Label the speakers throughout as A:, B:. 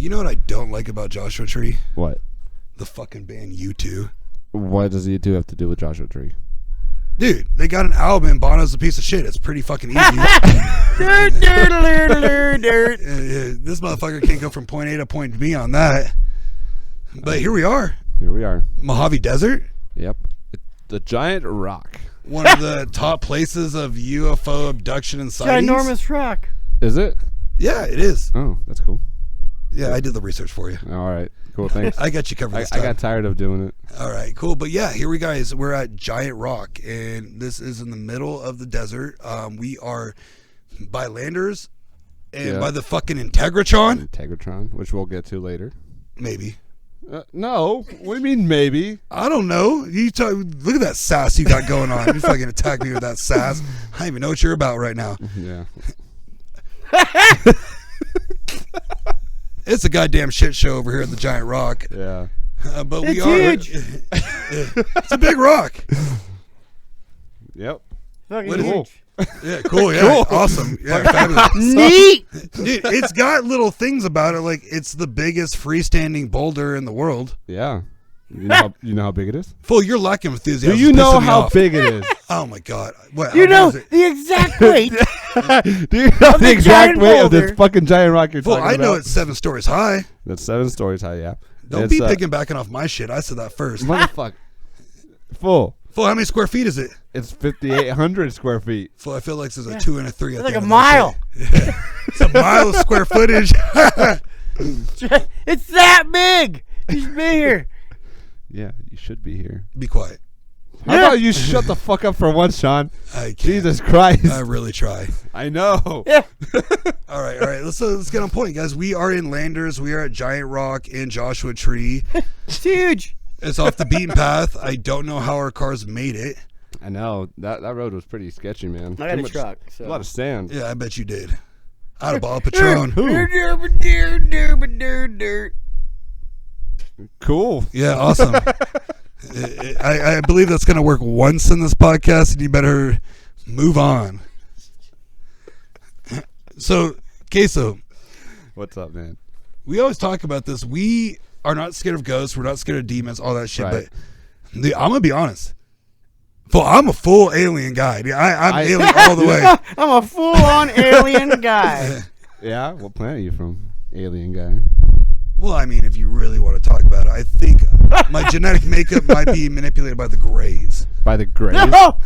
A: You know what I don't like about Joshua Tree?
B: What?
A: The fucking band U2.
B: What does U2 have to do with Joshua Tree?
A: Dude, they got an album and Bono's a piece of shit. It's pretty fucking easy. This motherfucker can't go from point A to point B on that. But here we are.
B: Here we are.
A: Mojave Desert.
B: Yep. The giant rock.
A: One of the top places of UFO abduction and sightings.
C: Ginormous rock.
B: Is it?
A: Yeah, it is.
B: Oh, that's cool.
A: Yeah, I did the research for you.
B: All right. Cool. Thanks.
A: I got you covered this
B: I
A: time.
B: got tired of doing it.
A: All right, cool. But yeah, here we guys. We're at Giant Rock, and this is in the middle of the desert. We are by landers and by the fucking
B: Integratron, which we'll get to later.
A: Maybe.
B: No. What do you mean maybe?
A: I don't know. Look at that sass you got going on. You fucking attack me with that sass. I don't even know what you're about right now.
B: Yeah.
A: It's a goddamn shit show over here at the Giant Rock.
B: Yeah.
A: But
C: it's
A: we are.
C: Huge.
A: It's a big rock.
B: Yep.
C: Fucking
A: What is
C: huge.
A: Yeah, cool. Yeah,
B: Cool.
A: Awesome. Yeah, fabulous.
C: Neat.
A: Dude, it's got little things about it, like it's the biggest freestanding boulder in the world.
B: Yeah. You know how big it is?
A: Full, your lack of enthusiasm.
B: Do you
A: is
B: know
A: pissing me
B: how
A: off.
B: big it is?
A: Oh my god! What?
C: You
A: how
C: know
A: big is it?
C: the exact weight.
B: Do you know the exact
C: giant
B: weight of this
C: boulder.
B: fucking giant rock you're
A: Full,
B: talking
A: I
B: about?
A: know it's 7 stories high.
B: That's 7 stories high, yeah.
A: Don't
B: It's,
A: be backing off my shit. I said that first.
B: Motherfucker. Full.
A: Full, how many square feet is it?
B: It's 5,800 square feet.
A: Full, I feel like there's a 2 and a 3.
C: It's like a mile.
A: It's a mile of square footage.
C: It's that big. You should be here.
B: Yeah, you should be here.
A: Be quiet.
B: How about you shut the fuck up for once, Sean?
A: I can't.
B: Jesus Christ.
A: I really try.
B: I know.
C: Yeah.
A: All right. Let's get on point, guys. We are in Landers. We are at Giant Rock in Joshua Tree.
C: It's huge.
A: It's off the beaten path. I don't know how our cars made it.
B: I know. That road was pretty sketchy, man.
C: I got
B: Too
C: a
B: much-
C: truck. So.
B: A lot of sand.
A: Yeah, I bet you did. I had a bottle of Patron.
B: Cool.
A: Yeah, awesome. I believe that's going to work once in this podcast, and you better move on. So, Queso,
B: What's up, man?
A: we always talk about this. We are not scared of ghosts. We're not scared of demons, all that shit.
B: Right.
A: But I'm going to be honest. I'm a full alien guy. I'm alien all the way.
C: I'm a full-on alien guy.
B: Yeah? What planet are you from? Alien guy.
A: Well, I mean, if you really want to talk about it, I think my genetic makeup might be manipulated by the Greys.
B: By the Greys?
C: No.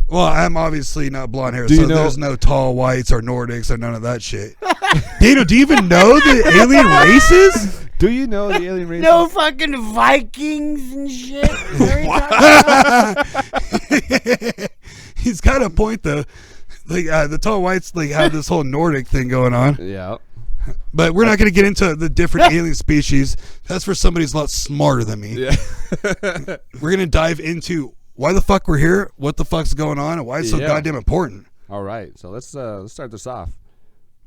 A: Well, I'm obviously not blonde hair,
B: Do
A: so
B: you know-
A: there's no tall whites or Nordics or none of that shit. Dano, do you even know the alien races?
B: Do you know the alien race?
C: No fucking Vikings and shit.
A: He's got a point, though. Like the tall whites like have this whole Nordic thing going on.
B: Yeah.
A: But we're not going to get into the different alien species. That's for somebody who's a lot smarter than me.
B: Yeah.
A: We're going to dive into why the fuck we're here, what the fuck's going on, and why it's so
B: Yeah.
A: goddamn important.
B: All right. So let's start this off.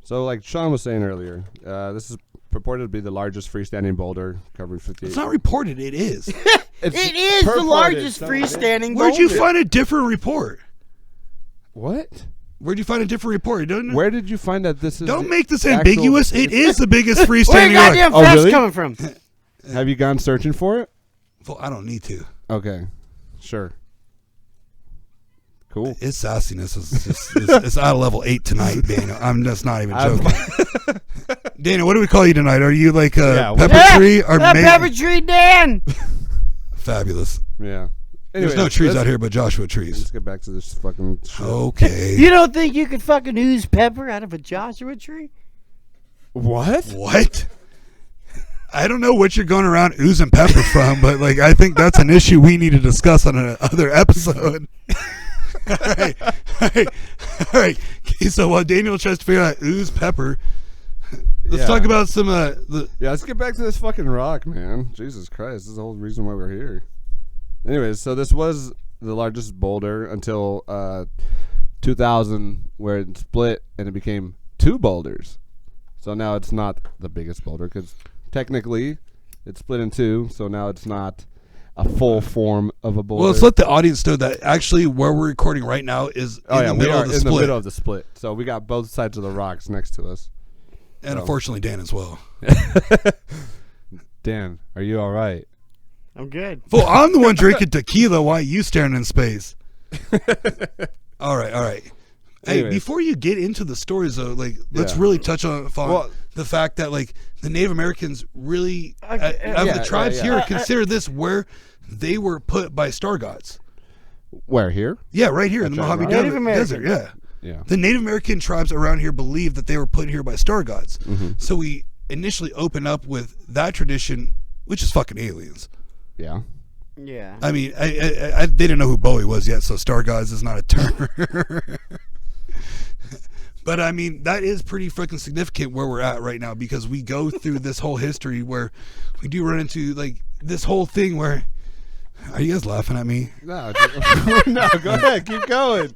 B: So like Sean was saying earlier, this is purported to be the largest freestanding boulder covering 58.
A: It's not reported. It is.
C: It is the largest freestanding
A: Where'd you
C: boulder.
A: find a different report?
B: What?
A: Where'd you find a different report?
B: Where did you find that this is?
A: Don't make this
B: actual-
A: ambiguous. It is the biggest
C: Where your
A: freestanding rock.
C: goddamn
B: Oh,
C: facts
B: really?
C: coming from?
B: Have you gone searching for it?
A: Well, I don't need to.
B: Okay. Sure. Cool.
A: His sassiness is just it's out of level 8 tonight, Dana. I'm just not even joking. Dana, what do we call you tonight? Are you like
B: Yeah,
A: Pepper
C: Yeah,
A: Tree or
C: Pepper Tree Dan.
A: Fabulous.
B: Yeah.
A: There's
B: Anyway,
A: no trees
B: let's-
A: out here but Joshua trees.
B: Let's get back to this fucking shit.
A: Okay.
C: You don't think you could fucking ooze pepper out of a Joshua tree?
B: What?
A: What? I don't know what you're going around oozing pepper from, but like I think that's an issue we need to discuss on another episode. All right. Okay, so while Daniel tries to figure out ooze pepper, let's
B: Yeah.
A: talk about some
B: Yeah, let's get back to this fucking rock, man. Jesus Christ, this is the whole reason why we're here. Anyways, so this was the largest boulder until 2000, where it split and it became 2 boulders. So now it's not the biggest boulder because technically it's split in 2. So now it's not a full form of a boulder.
A: Well, let's let the audience know that actually where we're recording right now is in the
B: we
A: middle
B: are
A: of the
B: in
A: split.
B: the middle of the split. So we got both sides of the rocks next to us.
A: And unfortunately, Dan as well.
B: Dan, are you all right?
C: I'm good.
A: Well, I'm the one drinking tequila. Why are you staring in space? All right. Hey,
B: Anyways.
A: before you get into the stories, though, like, let's really touch on the fact that, like, the Native Americans really, of the tribes here, consider this where they were put by star gods.
B: Where, here?
A: Yeah, right here in the Mojave Desert. Yeah. The Native American tribes around here believed that they were put here by star gods.
B: Mm-hmm.
A: So we initially open up with that tradition, which is fucking aliens.
B: Yeah.
C: Yeah.
A: I mean, I they didn't know who Bowie was yet, so star gods is not a term. But I mean, that is pretty freaking significant where we're at right now, because we go through this whole history where we do run into like this whole thing where. Are you guys laughing at me?
B: No, no, go ahead, keep going.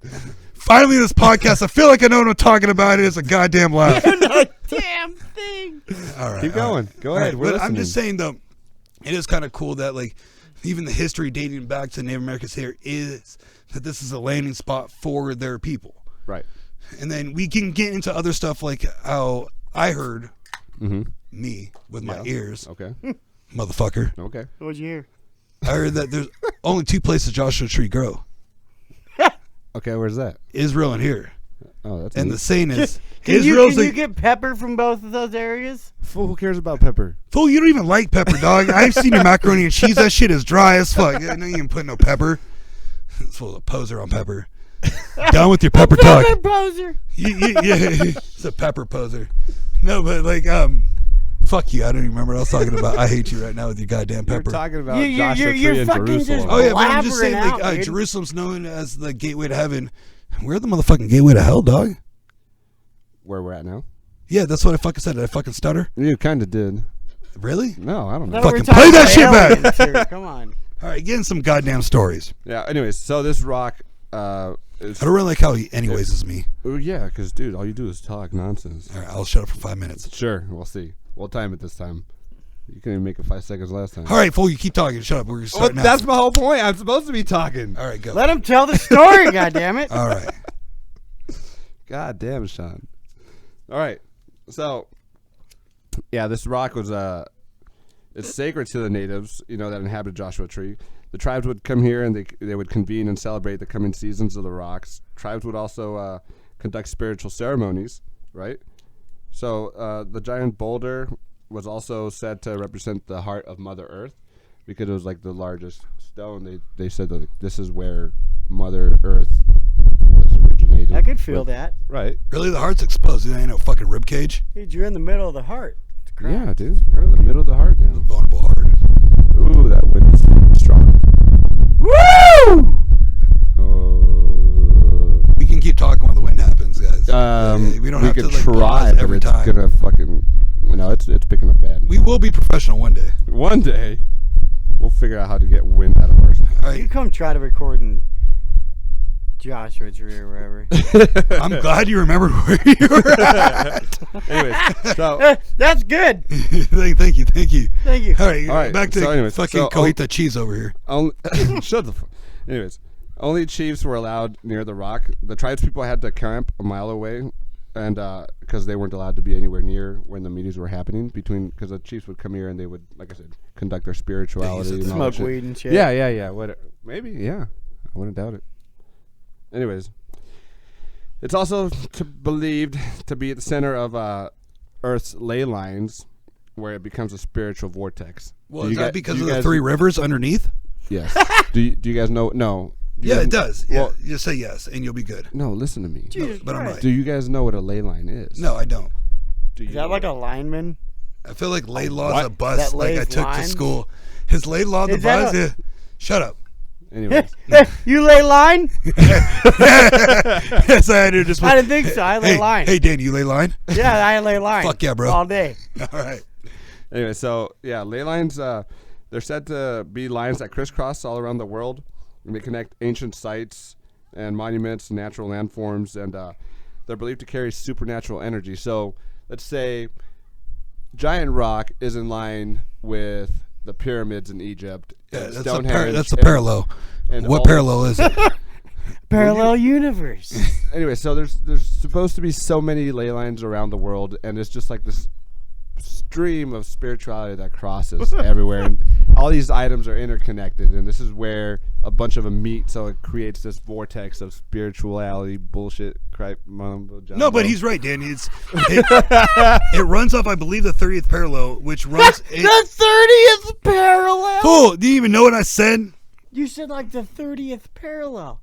A: Finally, this podcast, I feel like I know what I'm talking about. It is a goddamn laugh.
C: Damn thing.
A: All right,
B: Keep going. Go ahead.
A: But I'm just saying, though, it is kind of cool that, like, even the history dating back to Native Americans here is that this is a landing spot for their people.
B: Right.
A: And then we can get into other stuff like how I heard me with my ears.
B: Okay.
A: Motherfucker.
B: Okay.
C: What'd you hear?
A: I heard that there's only two places Joshua Tree grow.
B: Okay, where's that?
A: Israel and here.
B: Oh, that's
A: And
B: neat.
A: the saying is,
C: Can
A: Israel's
C: you get pepper from both of those areas?
B: Fool, who cares about pepper?
A: Fool, you don't even like pepper, dog. I've seen your macaroni and cheese. That shit is dry as fuck. I know you didn't put no pepper. It's full of poser on pepper. Down with your pepper talk.
C: Pepper poser.
A: Yeah, it's a pepper poser. No, but like, fuck you. I don't even remember what I was talking about. I hate you right now with your goddamn
B: We're
A: pepper.
B: talking about
C: You're
B: Joshua
C: you're
B: Tree in
C: fucking
B: Jerusalem.
C: just-
A: Oh yeah, but I'm just saying,
C: blabbering
A: like,
C: out, dude.
A: Jerusalem's known as the gateway to heaven. We're the motherfucking gateway to hell, dog.
B: Where we're at now?
A: Yeah, that's what I fucking said. Did I fucking stutter?
B: You kind of did.
A: Really?
B: No, I don't know.
C: I thought we
A: Fucking
C: were talking
A: play that
C: about
A: shit back.
C: aliens here. Come on.
A: All right, get in some goddamn stories.
B: Yeah. Anyways, so this rock, is,
A: I don't really like how he anyways is me.
B: oh yeah, because dude, all you do is talk nonsense.
A: All right, I'll shut up for 5 minutes.
B: Sure, we'll see. We'll time it this time. You couldn't even make it 5 seconds last time.
A: All right, fool, you keep talking. Shut up. We're
B: Well,
A: starting
B: that's
A: now.
B: my whole point. I'm supposed to be talking.
A: All right, go.
C: Let him tell the story, goddammit.
A: All right.
B: God damn, Sean. All right, so yeah, this rock was it's sacred to the natives, you know, that inhabited Joshua Tree. The tribes would come here and they would convene and celebrate the coming seasons of the rocks. Tribes would also conduct spiritual ceremonies, right? So the giant boulder was also said to represent the heart of Mother Earth because it was like the largest stone. They said that this is where Mother Earth was originated.
C: I could feel that.
B: Right.
A: Really, the heart's exposed. There ain't no fucking rib cage.
C: Dude, you're in the middle of the heart. It's crap.
B: Yeah, dude. We're in the middle of the heart now.
A: Vulnerable heart.
B: Ooh, that wind is feeling strong.
C: Woo!
A: We can keep talking when the wind happens, guys. We don't have
B: could
A: to like
B: try,
A: pause
B: but
A: every
B: it's
A: time.
B: gonna fucking. No, it's picking up bad.
A: We will be professional one day.
B: One day, we'll figure out how to get wind out of ours.
A: All
C: You
A: right.
C: come try to record in Joshua Tree or wherever.
A: I'm glad you remembered where you were at.
B: Anyways, so
C: That's good.
A: Thank you.
C: Thank you.
A: All right,
B: All right,
A: back to
B: so anyways,
A: fucking
B: so-
A: Cojita cheese over here.
B: only shut the. Anyways, only chiefs were allowed near the rock. The tribespeople had to camp a mile away, and because they weren't allowed to be anywhere near when the meetings were happening. Because the chiefs would come here and they would, like I said, conduct their spirituality.
A: said
B: and all that
C: Smoke
B: shit.
C: weed and shit.
B: Yeah. What? Maybe. Yeah. I wouldn't doubt it. Anyways, it's also believed to be at the center of Earth's ley lines, where it becomes a spiritual vortex.
A: Well,
B: Do
A: is
B: you
A: that
B: guys-
A: because
B: do
A: of
B: you
A: the
B: guys-
A: three rivers underneath?
B: Yes. do you guys know? No. Do you
A: Yeah,
B: guys-
A: it does. Yeah,
B: Well,
A: you just say yes, and you'll be good.
B: no. Listen to me.
C: Jesus
A: but I'm
C: Christ.
A: right.
B: Do you guys know what a ley line is?
A: No, I don't.
B: Do you
C: Is that like a lineman?
A: I feel like Laidlaw's
B: What?
A: a bus
C: That
A: like I
C: lays
A: took
C: lines?
A: to school. His Laidlaw the
C: Is that
A: bus?
C: a-
A: Yeah. Shut up.
B: Anyways,
C: You lay line?
A: Yes, I do. Just
C: I didn't think so. I lay
A: hey,
C: line.
A: Hey, Dan, you lay line?
C: Yeah, I lay line.
A: Fuck yeah, bro.
C: All day.
A: All right.
B: anyway, so yeah, ley lines. They're said to be lines that crisscross all around the world, and they connect ancient sites and monuments, natural landforms, and they're believed to carry supernatural energy. So let's say Giant Rock is in line with the pyramids in Egypt.
A: Yeah,
B: and
A: that's
B: Stonehenge
A: that's a
B: and-
A: parallel.
B: and
A: What
B: all-
A: parallel is it?
C: Parallel universe.
B: Anyway, so there's supposed to be so many ley lines around the world, and it's just like this stream of spirituality that crosses everywhere, and all these items are interconnected, and this is where a bunch of them meet, so it creates this vortex of spirituality bullshit mumbo jumbo.
A: No, but he's right, Danny. It runs off, I believe, the 30th parallel, which runs
C: The 30th parallel.
A: Fool, do you even know what I said?
C: You said like the 30th parallel.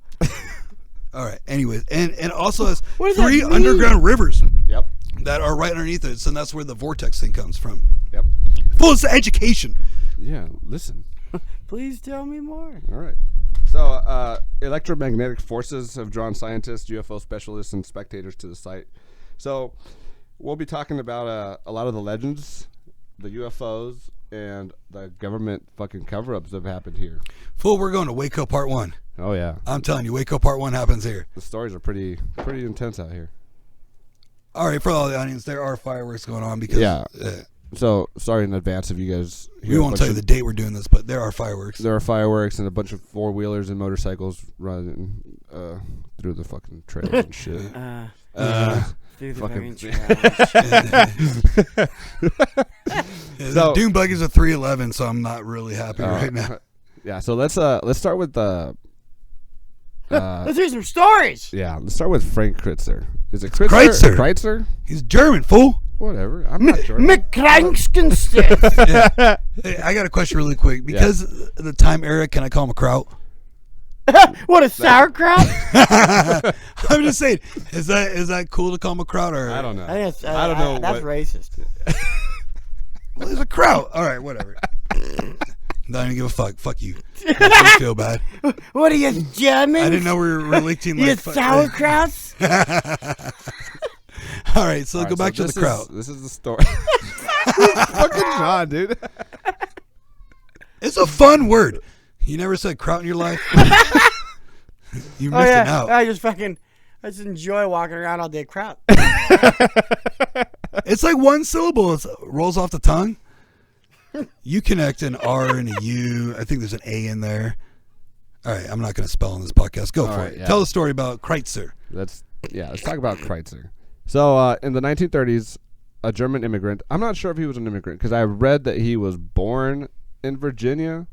A: All right. Anyways, and also has
C: What does that
A: 3
C: mean?
A: underground rivers
B: Yep.
A: that are right underneath it, so that's where the vortex thing comes from.
B: Yep.
A: Fool, it's education.
B: Yeah, listen.
C: Please tell me more.
B: All right. So, electromagnetic forces have drawn scientists, UFO specialists, and spectators to the site. So, we'll be talking about a lot of the legends, the UFOs, and the government fucking cover-ups that have happened here.
A: Fool, we're going to Waco Part 1.
B: Oh, yeah.
A: I'm telling you, Waco Part 1 happens here.
B: The stories are pretty intense out here.
A: All right, for all the audience, there are fireworks going on because
B: Yeah. So, sorry in advance if you guys hear
A: we
B: a
A: won't
B: bunch
A: tell you
B: of-
A: the date we're doing this, but there are fireworks.
B: There are fireworks and a bunch of four-wheelers and motorcycles running through the fucking trails and shit.
C: Through the
B: fucking-
C: fucking
A: Yeah,
B: So-
A: the dune buggies are 311, so I'm not really happy right now.
B: Yeah, so let's start with the
C: Let's hear some stories.
B: let's start with Frank Kritzer. Is it Kritzer?
A: Kreitzer.
B: Kritzer?
A: He's German, fool.
B: Whatever. I'm not sure.
C: McCrankskenstiff.
A: Hey, I got a question really quick. Because of the time era, can I call him a kraut?
C: What, a sauerkraut?
A: I'm just saying, is that cool to call him a kraut? Or
B: I don't know.
C: I think that's,
B: I don't know
C: That's
B: what-
C: racist.
A: Well, he's a kraut. All right, whatever. Don't even give a fuck. Fuck you. I feel bad.
C: What are you, German?
A: I didn't know we were relating like
C: You sauerkrauts?
A: All right, so
B: All right,
A: go back
B: so
A: to the kraut.
B: This is the story. Fucking John, dude.
A: It's a fun word. You never said kraut in your life? You missed it out.
C: I just enjoy walking around all day kraut.
A: It's like one syllable. It rolls off the tongue. You connect an R and a U. I think there's an A in there. All right, I'm not going to spell on this podcast. Go for
B: right,
A: it.
B: yeah.
A: Tell the story about Kreitzer.
B: Let's talk about Kreitzer. So in the 1930s, a German immigrant. I'm not sure if he was an immigrant because I read that he was born in Virginia,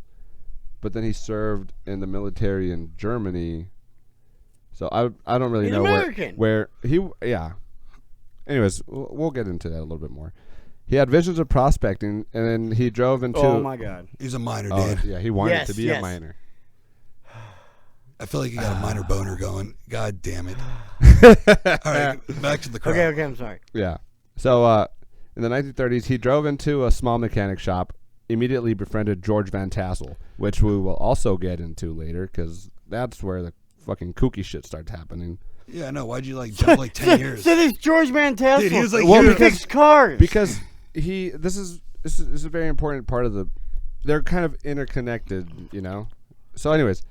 B: but then he served in the military in Germany. So I don't really
C: He's
B: know
C: American.
B: where he. Yeah. Anyways, we'll get into that a little bit more. He had visions of prospecting, and then he drove into.
C: Oh my God.
A: He's a minor,
B: Oh,
A: Dan.
B: yeah, he wanted
C: Yes,
B: to be
C: yes.
B: a minor.
A: I feel like you got a minor boner going. God damn it. All right, back to the kraut.
C: Okay, I'm sorry.
B: Yeah. So in the 1930s, he drove into a small mechanic shop, immediately befriended George Van Tassel, which we will also get into later because that's where the fucking kooky shit starts happening.
A: Yeah, I know. Why'd you jump 10 years?
C: So this George Van Tassel.
A: Dude, he was like,
B: Well,
C: he
A: here-
C: fixed cars.
B: Because this is a very important part of they're kind of interconnected, you know. So anyways,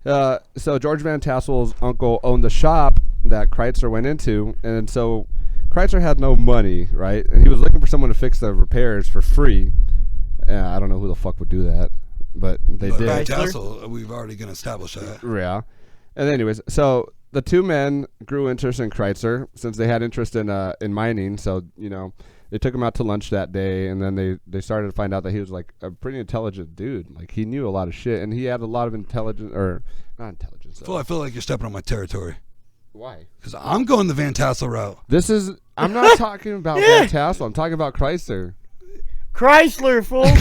B: so George Van Tassel's uncle owned the shop that Kreitzer went into, and so Kreitzer had no money, right? And he was looking for someone to fix the repairs for free. I don't know who the fuck would do that, but they
A: But
B: did.
A: Van Tassel, we've already going to establish that.
B: Yeah. And anyways, so the two men grew interest in Kreitzer since they had interest in mining. So, you know, they took him out to lunch that day, and then they started to find out that he was like a pretty intelligent dude. Like he knew a lot of shit, and he had a lot of intelligence, or not intelligence.
A: Phil, I feel like you're stepping on my territory.
B: Why?
A: Because I'm going the Van Tassel route.
B: I'm not talking about Van Tassel. I'm talking about Kreitzer.
C: Chrysler, fool.
A: All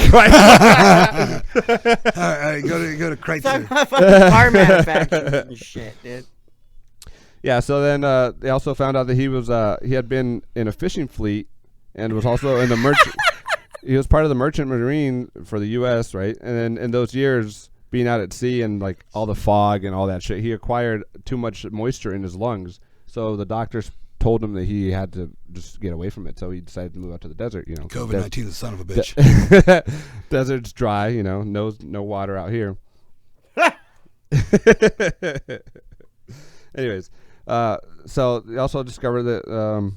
A: right, go to Kreitzer.
C: Fucking car manufacturers and shit, dude.
B: Yeah. So then they also found out that he had been in a fishing fleet and was also in the merchant. He was part of the merchant marine for the U.S. Right, and then in those years being out at sea and like all the fog and all that shit, he acquired too much moisture in his lungs. So the doctors told him that he had to just get away from it. So he decided to move out to the desert. You know,
A: COVID-19 is the son of a bitch.
B: Desert's dry. You know, no water out here. Anyways, so they also discovered that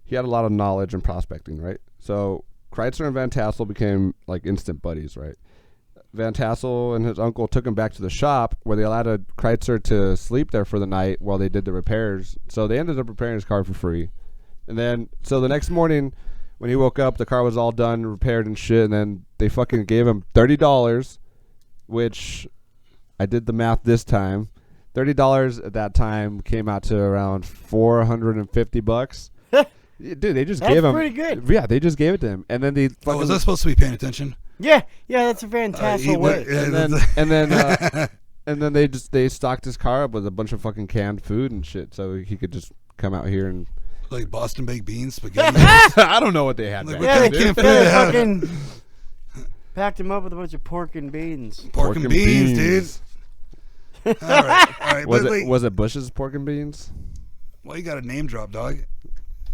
B: he had a lot of knowledge in prospecting, right? So Kreitzer and Van Tassel became like instant buddies, right? Van Tassel and his uncle took him back to the shop where they allowed Kreitzer to sleep there for the night while they did the repairs. So they ended up repairing his car for free. And then, so the next morning when he woke up, the car was all done, repaired and shit. And then they fucking gave him $30, which I did the math this time. $30 at that time came out to around $450. Dude, they just gave him.
C: That's pretty good.
B: Yeah, they just gave it to him, and then they.
A: Oh, was I supposed to be paying attention?
C: Yeah, that's a fantastic way.
B: And then they stocked his car up with a bunch of fucking canned food and shit, so he could just come out here and
A: like Boston baked beans, spaghetti.
B: I don't know what they had.
A: Like,
B: back
C: Yeah,
B: then,
C: they
B: dude.
C: fucking packed him up with a bunch of pork and beans.
A: Pork and beans, dude. All right.
B: Was it Bush's pork and beans?
A: Well, you got a name drop, dog.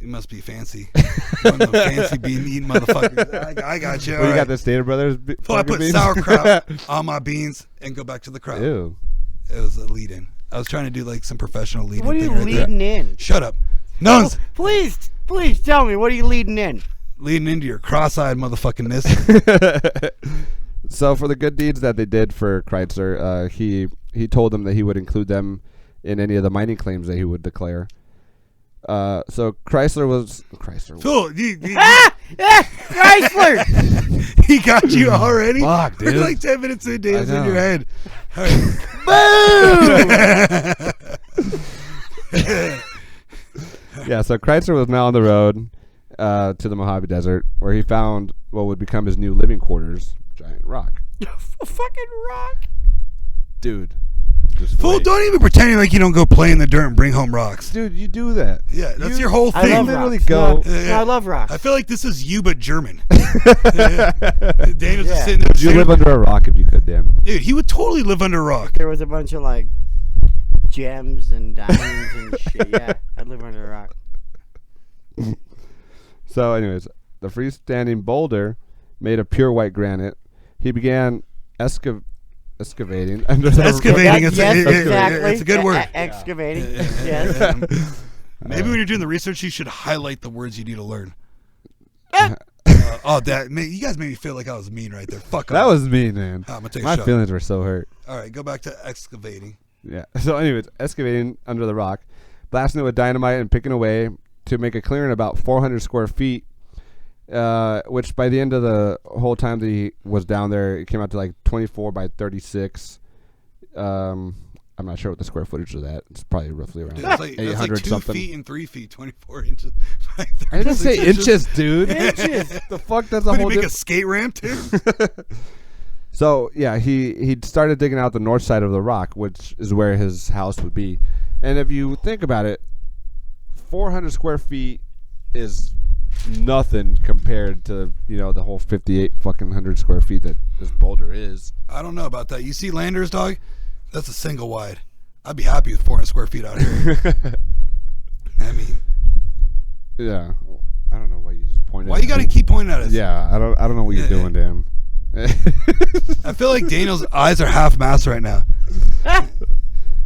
A: You must be fancy. One of the fancy bean eating motherfuckers. I got you.
B: Well, you got the Stater Brothers.
A: So I put sauerkraut on my beans and go back to the crowd.
B: Ew.
A: It was a lead in. I was trying to do like some professional leading.
C: What are you
A: thing right there.
C: leading in?
A: Shut up. No one's
C: Please tell me, what are you leading in?
A: leading into your cross-eyed motherfuckingness.
B: So for the good deeds that they did for Kreitzer, he told them that he would include them in any of the mining claims that he would declare. So Chrysler.
A: Fool,
C: Chrysler!
A: he got you already?
B: Fuck, dude.
A: We're like 10 minutes in, Dave's in your head. All right.
B: Yeah, so Kreitzer was now on the road to the Mojave Desert, where he found what would become his new living quarters, giant rock.
C: A fucking rock.
B: Dude. Just
A: Fool,
B: wait.
A: don't even pretend like you don't go play in the dirt and bring home rocks.
B: Dude, you do that.
A: Yeah, that's your whole
C: I
A: thing.
C: love
B: literally
C: rocks.
B: go-
C: No, I love rocks.
A: I feel like this is you, but German. Daniel's just sitting there.
B: Would you live under a rock if you could, Dan?
A: Dude, he would totally live under a rock.
C: There was a bunch of like gems and diamonds and shit. Yeah, I'd live under a rock.
B: So, anyways, the freestanding boulder made of pure white granite. He began excavating under the
A: Excavating,
C: Yes, exactly.
A: it's a good word.
C: Excavating. Yes.
A: Maybe when you're doing the research, you should highlight the words you need to learn.
C: Ah!
A: You guys made me feel like I was mean right there. Fuck
B: That
A: off.
B: was me, man.
A: I'm gonna take a
B: My
A: shot.
B: feelings were so hurt.
A: All right, go back to excavating.
B: Yeah. So, anyways, excavating under the rock, blasting it with dynamite and picking away to make a clearing about 400 square feet, which by the end of the whole time that he was down there, it came out to like 24 by 36. I'm not sure what the square footage of that. It's probably roughly around
A: Dude, that's like
B: 800
A: 2
B: something.
A: feet and 3 feet, 24 inches. Like
B: I didn't
A: 36
B: say inches, dude.
C: Inches.
B: The fuck? That's a
A: Would he
B: whole
A: make a
B: different.
A: skate ramp too?
B: So yeah, he started digging out the north side of the rock, which is where his house would be. And if you think about it, 400 square feet is nothing compared to the whole 58 fucking 100 square feet that this boulder is.
A: I don't know about that. You see Landers, dog? That's a single wide. I'd be happy with 400 square feet out here. I mean,
B: Yeah, I don't know why you just pointed.
A: why you got to keep pointing at us?
B: Yeah, I don't know what you're doing, Dan.
A: I feel like Daniel's eyes are half mast right now.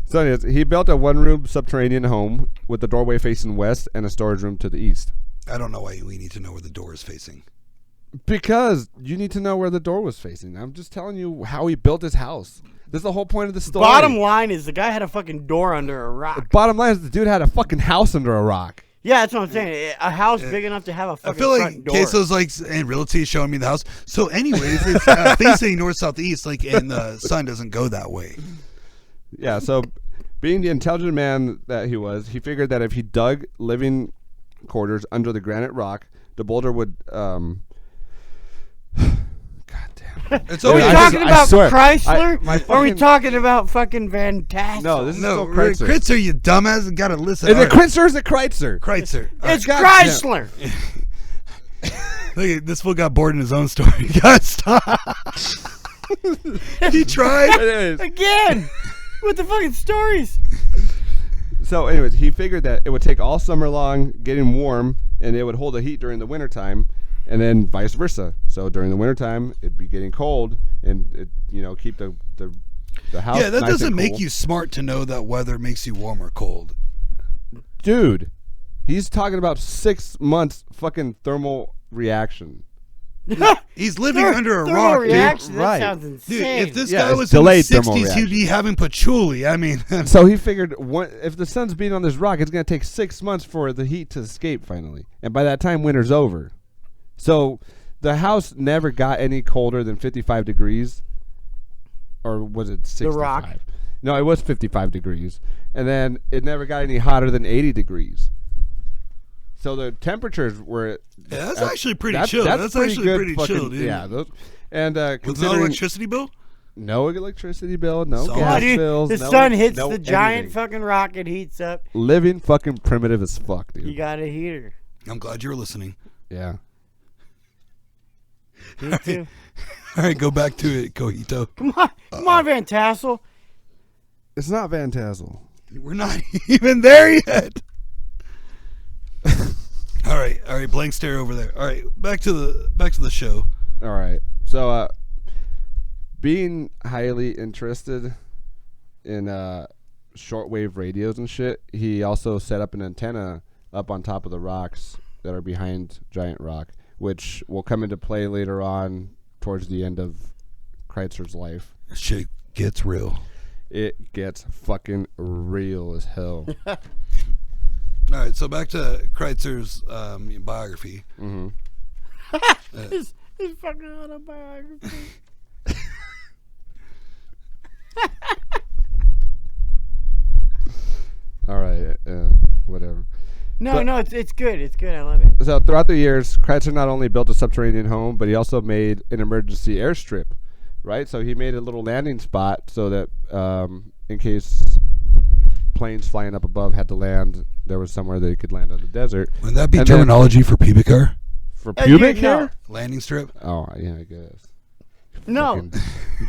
B: So anyways, he built a one-room subterranean home with the doorway facing west and a storage room to the east.
A: I don't know why we need to know where the door is facing.
B: Because you need to know where the door was facing. I'm just telling you how he built his house. This is the whole point of the story.
C: Bottom line is the guy had a fucking door under a rock.
B: Bottom line is the dude had a fucking house under a rock.
C: Yeah, that's what I'm saying. A house big enough to have a
A: I
C: fucking
A: feel like
C: front door.
A: Queso's like in realty showing me the house. So, anyways, it's facing north southeast, like, and the sun doesn't go that way.
B: Yeah, so being the intelligent man that he was, he figured that if he dug living quarters under the granite rock, the boulder would God damn.
A: It's
C: Are we
A: always
C: talking about
B: swear,
C: Chrysler?
B: my
C: Or are we
B: fucking-
C: talking about fucking Van Tassel?
B: No, this is
A: no
B: still Kreitzer.
A: Kreitzer, you dumbass. Got to listen.
B: Is
A: All
B: it
A: right.
B: Kreitzer or is it Kreitzer?
A: Kreitzer. All
C: It's
B: God
C: Chrysler.
A: Look at this fool got bored in his own story. God, stop. He tried.
B: Anyways,
C: Again. With the fucking stories.
B: so anyways, he figured that it would take all summer long getting warm and it would hold the heat during the wintertime and then vice versa. So during the wintertime, it'd be getting cold and it, keep the house
A: Yeah, that
B: nice
A: doesn't
B: and
A: make
B: cool.
A: you smart to know that weather makes you warm or cold.
B: Dude, he's talking about 6 months fucking thermal reaction.
A: He's living under a
C: Thermal
A: rock, dude.
C: reaction?
B: Right.
C: That sounds
A: Dude,
C: insane.
A: if this
B: Yeah,
A: guy
B: it's
A: was in the
B: delayed thermal
A: 60s, he'd be having patchouli. I mean,
B: So he figured if the sun's beating on this rock, it's going to take 6 months for the heat to escape finally. And by that time, winter's over. So the house never got any colder than 55 degrees. Or was it 65?
C: The rock?
B: No, it was 55 degrees. And then it never got any hotter than 80 degrees. So the temperatures were...
A: yeah, that's actually pretty chill.
B: That's
A: That's
B: pretty
A: actually
B: good
A: pretty
B: fucking,
A: chill, dude.
B: Yeah. And
A: With no
B: considering
A: electricity bill?
B: no electricity bill, no
A: So-
B: gas
C: Dude,
B: bills,
C: the
B: no,
C: sun hits
B: no
C: the giant
B: anything.
C: fucking rocket, heats up.
B: Living fucking primitive as fuck, dude.
C: You got a heater.
A: I'm glad you're listening.
B: Yeah.
C: Me too.
A: All right, go back to it, Cojito.
C: Come on, Van Tassel.
B: It's not Van Tassel.
A: We're not even there yet. All right, blank stare over there. All right, back to the show.
B: All right. So, being highly interested in shortwave radios and shit, he also set up an antenna up on top of the rocks that are behind Giant Rock, which will come into play later on towards the end of Kreitzer's life.
A: Shit gets real.
B: It gets fucking real as hell.
A: All right, so back to Kreitzer's biography.
B: Mm-hmm.
C: His fucking autobiography.
B: All right. Whatever.
C: No, it's good. It's good. I love it.
B: So throughout the years, Kreitzer not only built a subterranean home, but he also made an emergency airstrip, right? So he made a little landing spot so that in case planes flying up above had to land, there was somewhere they could land on the desert.
A: Wouldn't that be
B: And then-
A: terminology for pubic hair?
B: For pubic
C: no.
B: hair?
A: Landing strip?
B: Oh, yeah, I guess.
C: No.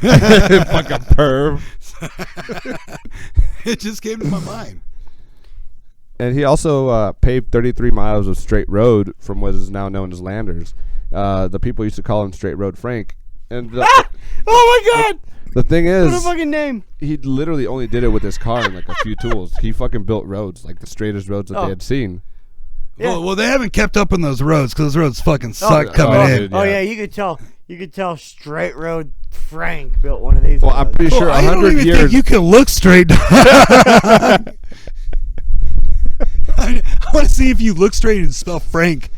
B: Fucking perv.
A: It just came to my mind.
B: And he also paved 33 miles of straight road from what is now known as Landers. The people used to call him Straight Road Frank. And the,
C: Oh my god!
B: the thing
C: What a
B: is,
C: fucking name.
B: he literally only did it with his car and like a few tools. He fucking built roads, like the straightest roads that
C: Oh.
B: they had seen.
C: Yeah.
A: Well, they haven't kept up on those roads because those roads fucking suck
C: Oh,
A: coming in.
B: dude.
C: Oh
B: Yeah.
C: yeah, you could tell Straight Road Frank built one of these.
B: Well, I'm pretty sure
A: I don't
B: 100
A: even
B: years.
A: think you can look straight. I want to see if you look straight and spell Frank.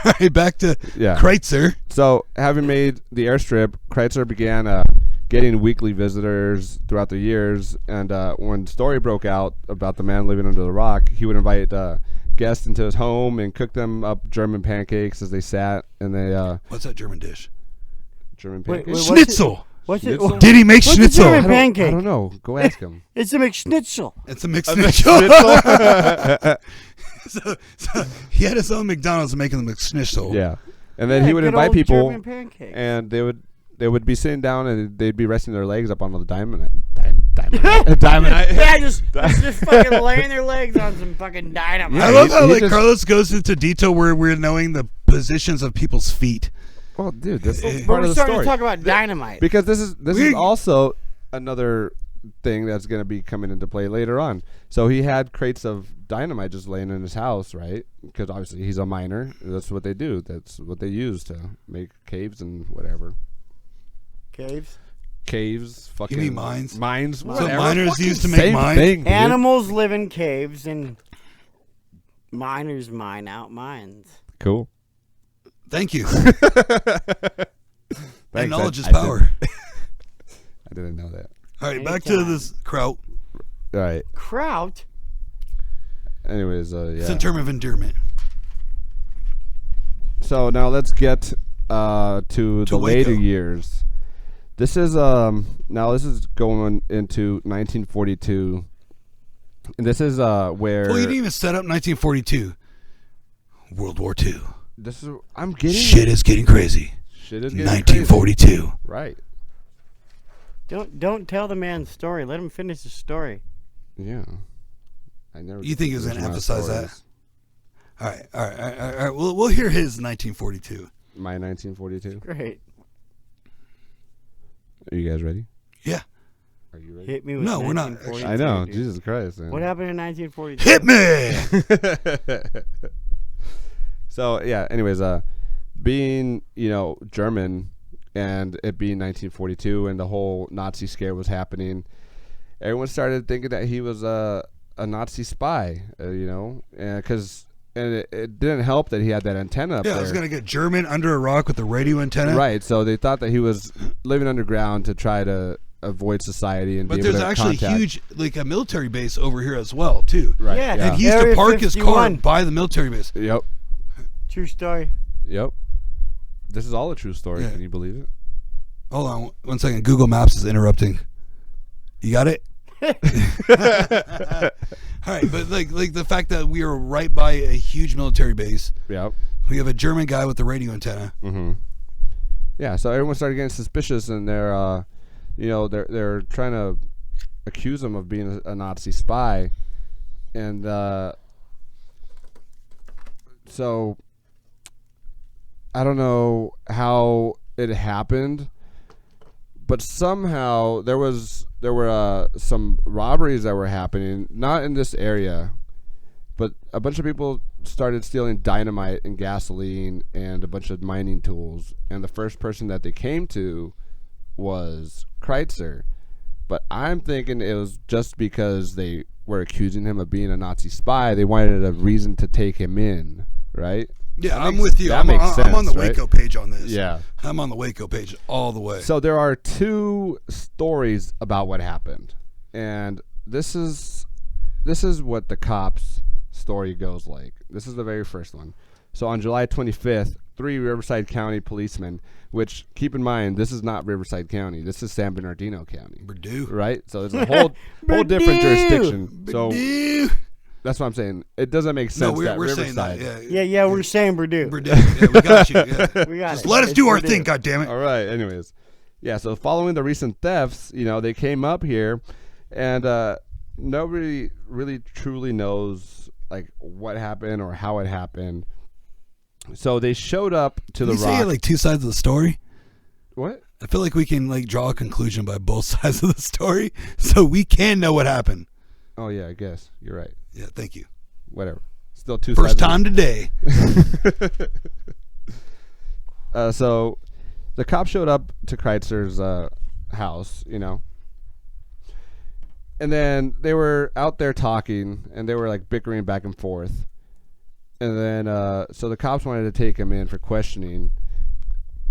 A: All right, back to
B: Yeah.
A: Kreitzer.
B: So, having made the airstrip, Kreitzer began getting weekly visitors throughout the years. And when story broke out about the man living under the rock, he would invite guests into his home and cook them up German pancakes as they sat. And they
A: What's that German dish?
B: German
C: Wait,
B: pancakes.
C: what's it-
A: Schnitzel.
C: What's it?
B: Schnitzel?
A: Did he make
C: What's a
A: schnitzel?
C: German
B: I don't-
C: pancake?
B: I don't know. Go ask him.
C: It's a McSchnitzel.
A: It's a mixed schnitzel. so he had his own McDonald's making the McSchnitzel.
B: Yeah. And then he would
C: good
B: invite
C: old
B: people,
C: German pancakes.
B: and they would be sitting down, and they'd be resting their legs up on the diamond. Diamond.
C: Yeah, just fucking laying their legs on some fucking dynamite.
B: Yeah,
A: I love how
B: he
A: like
B: just-
A: Carlos goes into detail where we're knowing the positions of people's feet.
B: Well, dude, that's
A: But
B: part
C: We're
B: of the
C: starting
B: story.
C: to talk about dynamite.
B: Because this is
A: We-
B: also another thing that's going to be coming into play later on. So he had crates of dynamite just laying in his house, right? Because obviously he's a miner. That's what they do. That's what they use to make caves and whatever.
C: Caves.
B: Caves, fucking
A: mean mines?
B: Mines,
A: So
B: whatever.
A: miners
B: Fucking
A: used to make
B: same
A: mines?
B: thing, dude.
C: Animals live in caves, and miners mine out mines.
B: Cool.
A: Thank you.
B: Thanks,
A: And knowledge is
B: I
A: power.
B: I didn't know that.
A: All right, back to
C: Anytime.
A: this kraut.
B: All right.
C: Kraut.
B: Anyways, yeah.
A: It's a term of endearment.
B: So now let's get to the later
A: Waco.
B: years. This is this is going into 1942, and this is where
A: Well, you didn't even set up 1942. World War II.
B: this is I'm getting
A: Shit is getting crazy.
B: Shit is getting
A: 1942.
B: crazy. Right?
C: Don't tell the man's story. Let him finish the story.
B: Yeah. I never.
A: You think he was
B: finish
A: gonna
B: my
A: emphasize
B: stories.
A: that? All right. We'll hear his 1942.
B: My 1942.
C: Great.
B: Are you guys ready?
A: Yeah.
B: Are you ready?
C: Hit me with
A: No, we're not,
C: 1942,
B: I know.
C: dude.
B: Jesus Christ, man.
C: What happened in 1942?
A: Hit me.
B: So yeah. Anyways, being, German and it being 1942 and the whole Nazi scare was happening, everyone started thinking that he was a Nazi spy, because it didn't help that he had that antenna up there.
A: I was going to get German under a rock with a radio antenna.
B: Right, so they thought that he was living underground to try to avoid society and
A: but
B: be able
A: there's
B: to
A: actually
B: contact.
A: huge, like a military base over here as well, too.
B: Right.
C: Yeah.
A: And he used
C: Area
A: to park his car
C: 51.
A: by the military base.
B: Yep.
C: True story.
B: Yep. This is all a true story.
A: Yeah.
B: Can you believe it?
A: Hold on 1 second. Google Maps is interrupting. You got it? All right, but like the fact that we are right by a huge military base.
B: Yep.
A: We have a German guy with the radio antenna.
B: Mm-hmm. Yeah, so everyone started getting suspicious, and they're trying to accuse him of being a Nazi spy, and so I don't know how it happened, but somehow there were some robberies that were happening, not in this area, but a bunch of people started stealing dynamite and gasoline and a bunch of mining tools, and the first person that they came to was Kreitzer. But I'm thinking it was just because they were accusing him of being a Nazi spy, they wanted a reason to take him in, right?
A: Yeah, I'm with you.
B: That
A: I'm
B: makes
A: on
B: sense,
A: the
B: right?
A: Waco page on this.
B: Yeah.
A: I'm on the Waco page all the way.
B: So there are two stories about what happened, and this is what the cops' story goes like. This is the very first one. So on July 25th, 3 Riverside County policemen, which keep in mind this is not Riverside County, this is San Bernardino County,
A: Purdue.
B: right? So it's a whole different jurisdiction. So
A: Purdue.
B: that's what I'm saying. It doesn't make sense
A: No,
B: that
A: we're saying
B: Riverside.
A: that.
C: Yeah, we're saying Purdue.
A: Purdue. Yeah, we got you. Yeah.
C: We got
A: Just
C: it.
A: let us
C: It's
A: do our
C: Purdue.
A: thing, goddammit.
B: All right. Anyways, yeah. So following the recent thefts, they came up here, and nobody really truly knows like what happened or how it happened. So they showed up to the
A: Can you say
B: rock.
A: like two sides of the story?
B: What?
A: I feel like we can like draw a conclusion by both sides of the story, so we can know what happened.
B: Oh yeah, I guess you're right.
A: Yeah, thank you.
B: Whatever. Still two.
A: First
B: sides of
A: time today.
B: So the cops showed up to Kreitzer's house, and then they were out there talking, and they were like bickering back and forth. And then, so the cops wanted to take him in for questioning.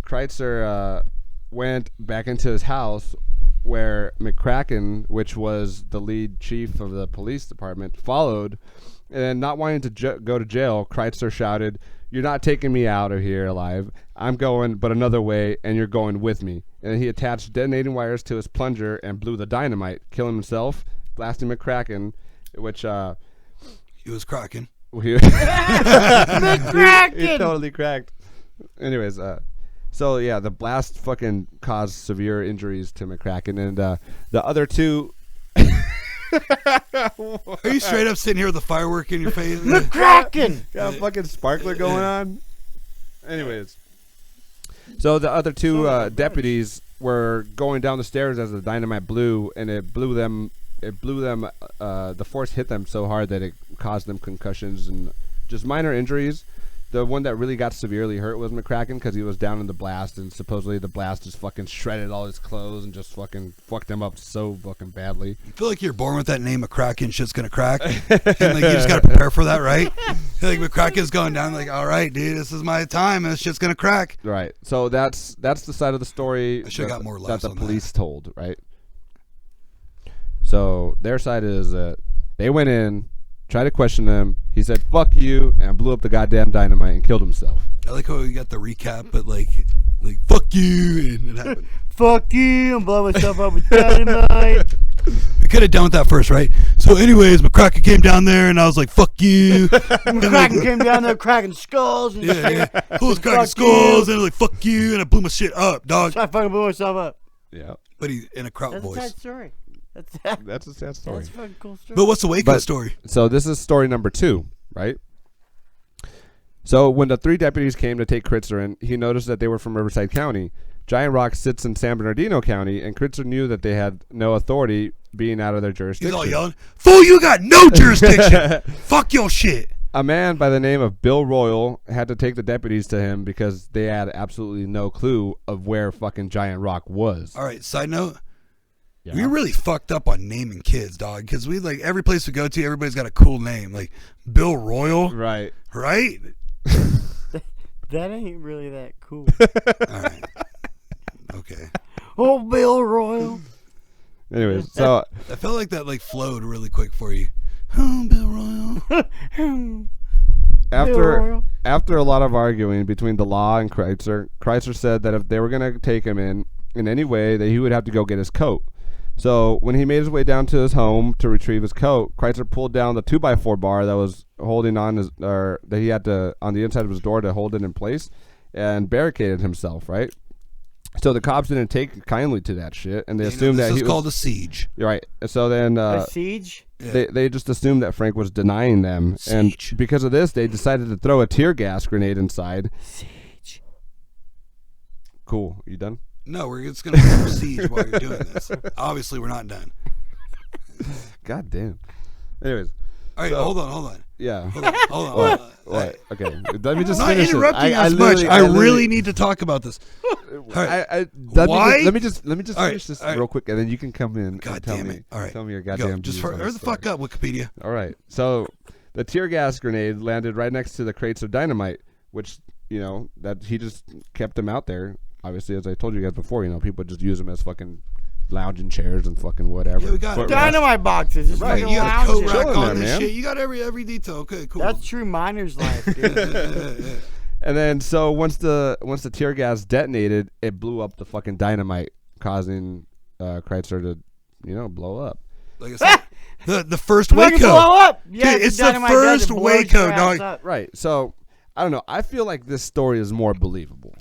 B: Kreitzer went back into his house where McCracken, which was the lead chief of the police department, followed. And not wanting to go to jail, Kreitzer shouted, "You're not taking me out of here alive. I'm going, but another way, and you're going with me." And then he attached detonating wires to his plunger and blew the dynamite, killing himself, blasting McCracken, which
A: He was cracking.
B: he
C: McCracken!
B: totally cracked. Anyways, so yeah, the blast fucking caused severe injuries to McCracken, and the other two.
A: Are you straight up sitting here with a firework in your face?
C: McCracken!
B: Got a fucking sparkler going on. Anyways, so the other two deputies were going down the stairs as the dynamite blew, and it blew them. The force hit them so hard that it caused them concussions and just minor injuries. The one that really got severely hurt was McCracken because he was down in the blast, and supposedly the blast just fucking shredded all his clothes and just fucking fucked him up so fucking badly.
A: I feel like you're born with that name, McCracken. Shit's gonna crack, and like you just gotta prepare for that, right? Like McCracken's going down. Like, all right, dude, this is my time, and this shit's gonna crack.
B: Right. So that's the side of the story
A: I should've got more
B: that
A: laughs
B: the
A: on
B: police told, right? So their side is that they went in, tried to question him. He said, "Fuck you," and blew up the goddamn dynamite and killed himself.
A: I like how we got the recap, but like fuck you, and it happened.
C: Fuck you! I'm blowing myself up with dynamite.
A: We could have done with that first, right? So, anyways, McCracken came down there, and I was like, "Fuck you."
C: McCracken came down there cracking skulls and shit.
A: Yeah. Who was cracking
C: Fuck
A: skulls,
C: you.
A: and like, "Fuck you," and I blew my shit up, dog.
C: So I fucking blew myself up.
B: Yeah,
A: But he in a kraut
C: That's a
A: voice.
C: sad story. That's
B: that's a sad story.
C: a fucking cool story.
A: But what's the Waco
B: But-
A: story?
B: So this is story number 2, right? So when the 3 deputies came to take Kritzer in, he noticed that they were from Riverside County. Giant Rock sits in San Bernardino County, and Kritzer knew that they had no authority being out of their
A: He's
B: jurisdiction.
A: all yelling, "Fool, you got no jurisdiction. Fuck your shit."
B: A man by the name of Bill Royal had to take the deputies to him because they had absolutely no clue of where fucking Giant Rock was.
A: All right, side note.
B: Yeah.
A: We really fucked up on naming kids, dog, because we like every place we go to, everybody's got a cool name, like Bill Royal,
B: Right.
A: right?
C: That ain't really that cool.
A: All right, okay.
C: Oh, Bill Royal.
B: Anyways, so
A: I felt like that like flowed really quick for you. Oh, Bill Royal.
B: after a lot of arguing between the law and Chrysler said that if they were going to take him in any way, that he would have to go get his coat. So when he made his way down to his home to retrieve his coat, Chrysler pulled down the 2x4 bar that was holding on his, or that he had to on the inside of his door to hold it in place, and barricaded himself. Right. So the cops didn't take kindly to that shit, and they assumed that
A: this
B: he
A: is
B: was
A: called a siege.
B: right. So then
C: A siege?
B: they just assumed that Frank was denying them,
A: Siege.
B: and because of this, they decided to throw a tear gas grenade inside.
C: Siege.
B: Cool. You done?
A: No, we're just gonna have a siege while you're doing this. Obviously, we're not done.
B: God damn. Anyways,
A: All right,
B: So-
A: hold on.
B: yeah.
A: Hold on.
B: What? Okay. Let me just
A: Not
B: finish
A: interrupting
B: it.
A: as much. I really need to talk about this. All right. Why?
B: Let me just
A: All right,
B: finish this
A: all right.
B: real quick, and then you can come in
A: God
B: and tell
A: damn
B: me.
A: it. All right.
B: Tell me your
A: Go.
B: goddamn.
A: Just
B: views on
A: hurry the fuck
B: story.
A: up, Wikipedia.
B: All right. So the tear gas grenade landed right next to the crates of dynamite, which that he just kept them out there. Obviously, as I told you guys before, people just use them as fucking lounging chairs and fucking whatever.
A: Yeah, we got it.
B: Footrest.
C: Dynamite boxes. Just
B: Right,
C: fucking
A: You got a coat
C: lounging.
A: rack
B: Chilling
A: on
B: there,
A: this
B: man.
A: shit. You got every detail. Okay, cool.
C: That's true miner's life, dude.
B: And then so once the tear gas detonated, it blew up the fucking dynamite, causing Chrysler to blow up.
A: Like I said, the first
C: Fucking
A: Waco.
C: blow up. Yeah,
A: Dude, it's the
C: dynamite
A: first
C: does it, blows
A: Waco,
C: your ass
A: dog.
C: up.
B: Right. So I don't know. I feel like this story is more believable.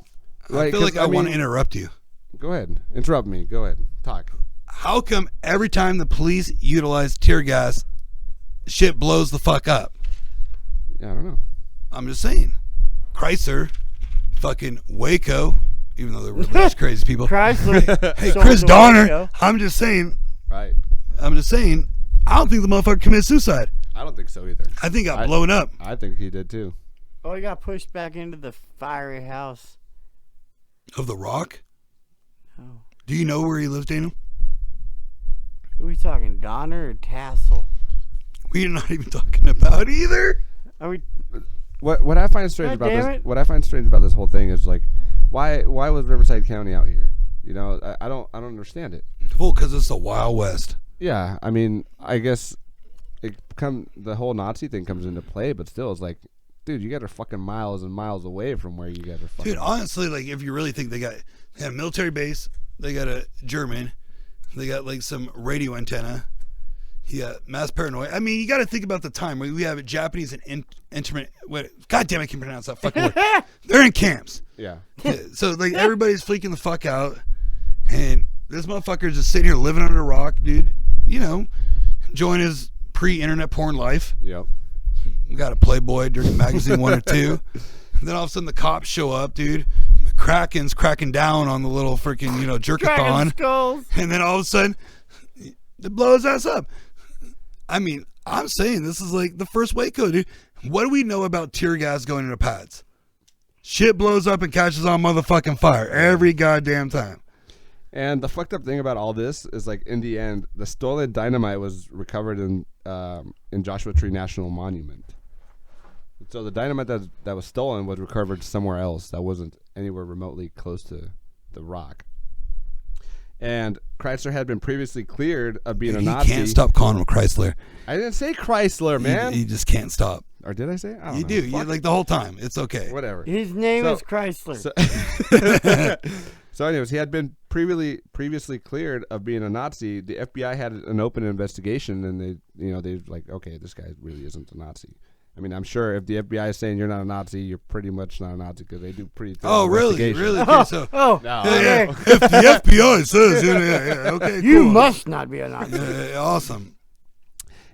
A: I feel like I want to
B: mean,
A: interrupt you.
B: Go ahead. Interrupt me. Go ahead. Talk.
A: How come every time the police utilize tear gas, shit blows the fuck up?
B: Yeah, I don't know.
A: I'm just saying. Chrysler, fucking Waco, even though they're religious crazy people.
C: Chrysler.
A: Hey,
C: sold
A: Chris
C: to
A: Donner,
C: Waco.
A: I'm just saying,
B: Right.
A: I don't think the motherfucker committed suicide.
B: I don't think so either.
A: I think got blown up.
B: I think he did too.
C: Oh, he got pushed back into the fiery house.
A: Of the Rock?
C: Oh.
A: Do you know where he lives, Daniel?
C: Who are we talking, Donner or Tassel?
A: We're not even talking about either.
C: Are we?
B: What I find strange
C: God
B: about
C: damn
B: this,
C: it.
B: what I find strange about this whole thing is like, why was Riverside County out here? I don't understand it.
A: Well, because it's the Wild West.
B: Yeah, I mean, I guess the whole Nazi thing comes into play, but still, it's like, dude, you guys are fucking miles and miles away from where you guys are fucking.
A: Dude, honestly, like if you really think they have a military base, they got a German, they got like some radio antenna, you got mass paranoia. I mean, you got to think about the time where we have a Japanese and intimate. God damn, I can't pronounce that fucking word. They're in camps.
B: Yeah.
A: So like everybody's freaking the fuck out, and this motherfucker's just sitting here living under a rock, dude. Enjoying his pre-internet porn life.
B: Yep.
A: We got a Playboy, Dirty Magazine 1 or 2. And then all of a sudden the cops show up, dude. Kraken's cracking down on the little freaking,
C: Dragon
A: jerkathon.
C: skulls.
A: And then all of a sudden, it blows his ass up. I mean, I'm saying this is like the first Waco, dude. What do we know about tear gas going into pads? Shit blows up and catches on motherfucking fire every goddamn time.
B: And the fucked up thing about all this is, like, in the end, the stolen dynamite was recovered in Joshua Tree National Monument. So the dynamite that was stolen was recovered somewhere else that wasn't anywhere remotely close to the rock. And Chrysler had been previously cleared of being a Nazi.
A: You can't stop calling him Chrysler.
B: I didn't say Chrysler, man.
A: You just can't stop.
B: Or did I say it? I don't
A: You
B: know.
A: do. You
B: Fuck
A: like the whole time. It's okay.
B: it. Whatever.
C: His name
B: So-
C: is Chrysler.
B: So anyways, he had been previously cleared of being a Nazi. The FBI had an open investigation, and they like, okay, this guy really isn't a Nazi. I mean, I'm sure if the FBI is saying you're not a Nazi, you're pretty much not a Nazi because they do pretty thorough
A: Oh, really?
B: investigation.
A: Really? Okay, so,
C: Oh,
B: No.
C: okay.
A: yeah. If the FBI says, yeah, okay,
C: You
A: cool.
C: must not be a Nazi.
A: Awesome.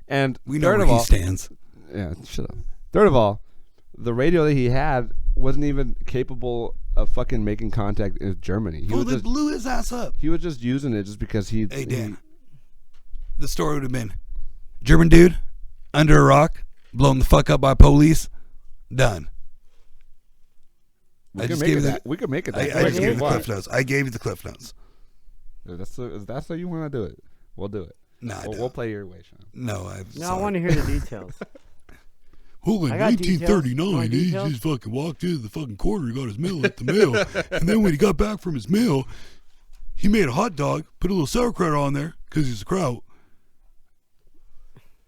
B: And
A: We know
B: third
A: where
B: of
A: he
B: all,
A: stands.
B: yeah, shut up. Third of all, the radio that he had wasn't even capable of fucking making contact in Germany.
A: Oh, they blew his ass up.
B: He was just using it just because he.
A: Hey, Dan. The story would have been German dude under a rock, blown the fuck up by police. Done.
B: We could make it that. We could make it that.
A: I just gave you the cliff notes. I gave you the cliff notes.
B: If that's how you want to do it, we'll do it.
A: No,
B: we'll play your way, Sean.
A: No,
C: I want to hear the details.
A: Well, in 1939, he just fucking walked into the fucking quarter, got his mail at the mail, and then when he got back from his mail, he made a hot dog, put a little sauerkraut on there, because he's a kraut.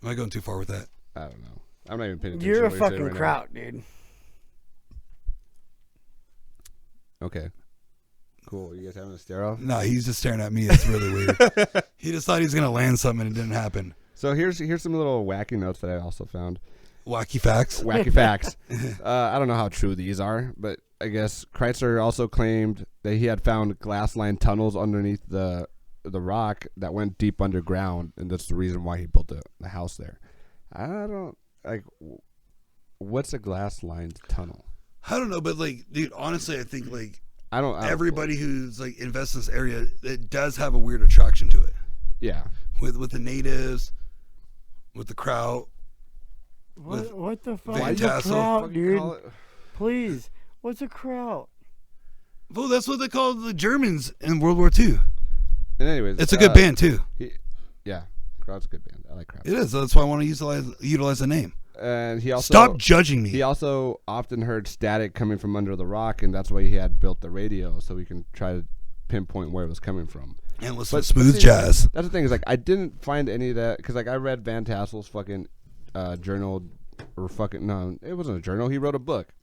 A: Am I going too far with that?
B: I don't know. I'm not even paying attention.
C: You're a
B: to what
C: fucking
B: saying right
C: kraut, dude.
B: Okay. Cool. You guys having a stare off?
A: No, he's just staring at me. It's really weird. He just thought he was going to land something and it didn't happen.
B: So here's some little wacky notes that I also found.
A: Wacky facts?
B: Wacky facts. I don't know how true these are, but I guess Kreitzer also claimed that he had found glass-lined tunnels underneath the rock that went deep underground, and that's the reason why he built the house there. I don't, like, what's a glass-lined tunnel?
A: I don't know, but, like, dude, honestly, I think, like,
B: I don't
A: everybody who's, like, invests in this area, it does have a weird attraction to it.
B: Yeah.
A: With the natives, with the kraut.
C: What the fuck
A: Van
C: is a
A: Tassel.
C: kraut, dude? Please. What's a kraut?
A: Well, that's what they called the Germans in World War II.
B: And anyways,
A: It's a good band, too.
B: Yeah. Kraut's a good band. I like Kraut.
A: It is. That's why I want to utilize the name.
B: And he also
A: Stop judging me.
B: He also often heard static coming from under the rock, and that's why he had built the radio, so we can try to pinpoint where it was coming from.
A: And listen to smooth jazz.
B: That's the thing, is like I didn't find any of that, because like I read Van Tassel's fucking journal, or fucking, no, it wasn't a journal. He wrote a book.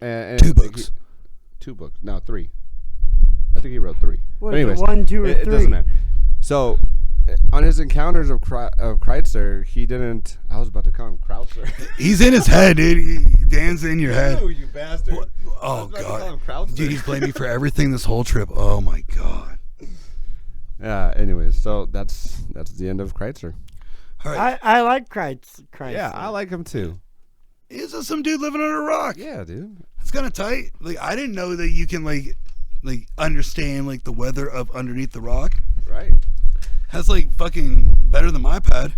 B: And
A: 2 books.
B: 2 books. No, 3. I think he wrote 3.
C: What
B: But
C: is
B: anyways,
C: it, 1, 2, or 3?
B: It doesn't matter. So, on his encounters of Kreitzer, he didn't. I was about to call him Krautzer.
A: He's in his head, dude. Dan's in your head.
B: You bastard.
A: What? Oh, God. Dude, he's blamed me for everything this whole trip. Oh, my God.
B: Yeah, anyways, so that's the end of Kreitzer.
A: All right.
C: I like Kreitz.
B: Yeah, I like him too.
A: He's just some dude living under a rock.
B: Yeah, dude.
A: It's kind of tight. Like, I didn't know that you can, like understand, like, the weather of underneath the rock.
B: Right.
A: That's, like, fucking better than my pad.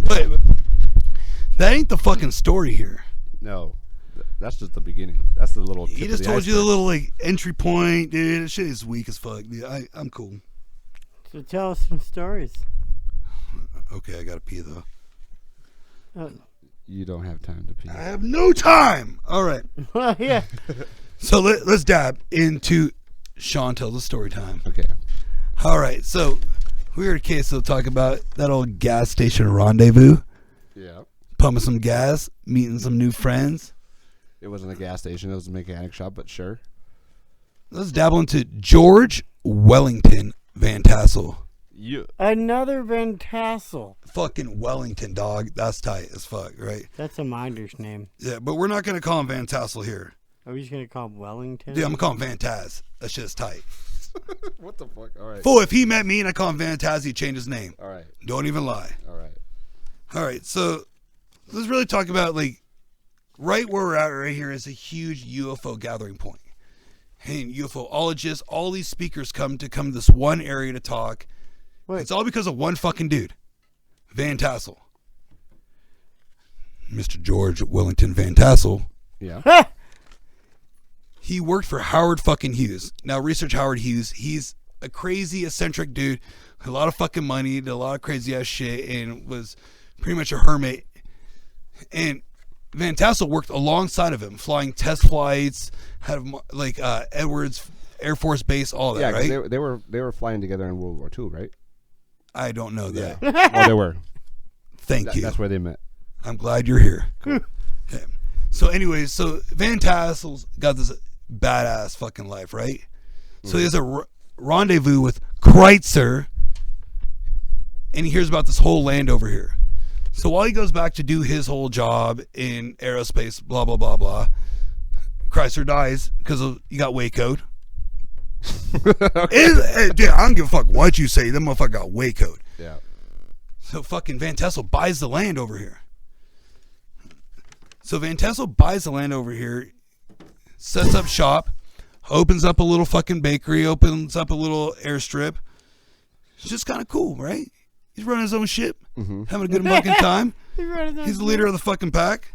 A: But that ain't the fucking story here.
B: No, that's just the beginning. That's the little tip
A: He
B: of
A: just
B: the
A: told you the
B: iceberg.
A: little, like, entry point, dude. This shit is weak as fuck, dude. I'm cool.
C: So tell us some stories.
A: Okay, I gotta pee, though.
B: You don't have time to pee.
A: I have no time. All right.
C: Yeah.
A: So let's dab into Sean tells a story time.
B: Okay.
A: All right. So weird case to talk about that old gas station rendezvous.
B: Yeah.
A: Pumping some gas, meeting some new friends.
B: It wasn't a gas station. It was a mechanic shop, but sure.
A: Let's dabble into George Wellington Van Tassel.
B: You.
C: Another Van Tassel.
A: Fucking Wellington, dog. That's tight as fuck, right?
C: That's a minder's name.
A: Yeah, but we're not going to call him Van Tassel here.
C: Are we just going to call him Wellington?
A: Dude, I'm going to call him Van Taz. That shit's tight.
B: What the fuck? All right.
A: Fool, if he met me and I call him Van Taz, he'd change his name.
B: All right.
A: Don't even lie.
B: All right.
A: All right, so let's really talk about, like, right where we're at right here is a huge UFO gathering point. And UFOologists, all these speakers come to this one area to talk.
C: Wait.
A: It's all because of one fucking dude, Van Tassel. Mr. George Wellington Van Tassel.
B: Yeah.
A: He worked for Howard fucking Hughes. Now, research Howard Hughes. He's a crazy, eccentric dude. A lot of fucking money, did a lot of crazy ass shit, and was pretty much a hermit. And Van Tassel worked alongside of him, flying test flights, had like Edwards Air Force Base, all that,
B: Yeah,
A: right?
B: they were flying together in World War II, right?
A: I don't know that.
B: Yeah. Oh, they were.
A: Thank you.
B: That's where they met.
A: I'm glad you're here. Cool. Okay. So anyways, so Van Tassel's got this badass fucking life, right? So he has a rendezvous with Kreitzer, and he hears about this whole land over here. So while he goes back to do his whole job in aerospace, blah, blah, blah, blah, Kreitzer dies because you got way code. Dude, I don't give a fuck what you say. That motherfucker got way code.
B: Yeah.
A: So fucking Van Tassel buys the land over here. So Van Tassel buys the land over here, sets up shop, opens up a little fucking bakery, opens up a little airstrip. It's just kind of cool, right? He's running his own ship, having a good fucking time. He's the leader of the fucking pack.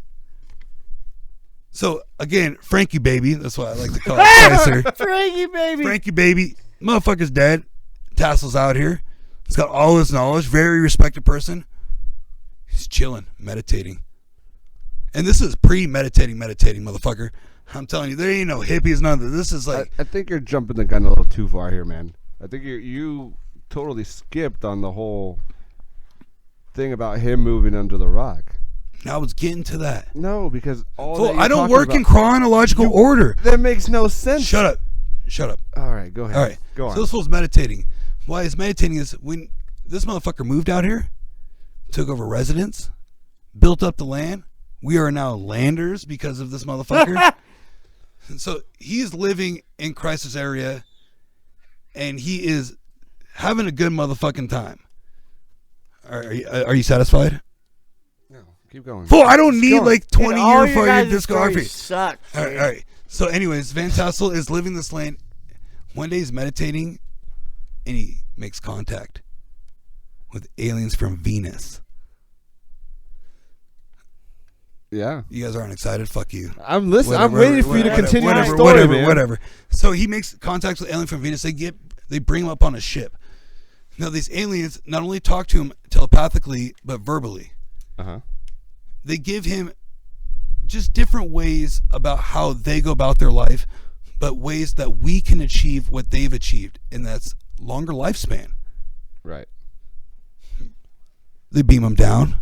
A: So again, Frankie baby. That's what I like to call it.
C: Frankie baby.
A: Frankie baby. Motherfucker's dead. Tassel's out here. He's got all his knowledge. Very respected person. He's chilling, meditating. And this is meditating, motherfucker. I'm telling you, there ain't no hippies, none of this. This is like...
B: I think you're jumping the gun a little too far here, man. I think you totally skipped on the whole thing about him moving under the rock.
A: I was getting to that.
B: No, because
A: I don't work in chronological order.
B: That makes no sense.
A: Shut up.
B: All right, go ahead.
A: All right,
B: go on.
A: So this fool's meditating. Why he's meditating is when this motherfucker moved out here, took over residence, built up the land. We are now landers because of this motherfucker. And so he's living in crisis area, and he is having a good motherfucking time. Are you satisfied?
B: No, keep going.
A: Fool, I don't need like 20 years for your discography.
C: Suck.
A: All right. So anyways, Van Tassel is living this land. One day he's meditating, and he makes contact with aliens from Venus.
B: Yeah.
A: You guys aren't excited? Fuck you.
B: I'm listening. I'm waiting for you to continue the story, man.
A: Whatever. So he makes contact with alien from Venus. They bring him up on a ship. Now these aliens not only talk to him telepathically but verbally.
B: Uh-huh.
A: They give him just different ways about how they go about their life, but ways that we can achieve what they've achieved, and that's longer lifespan.
B: Right.
A: They beam him down.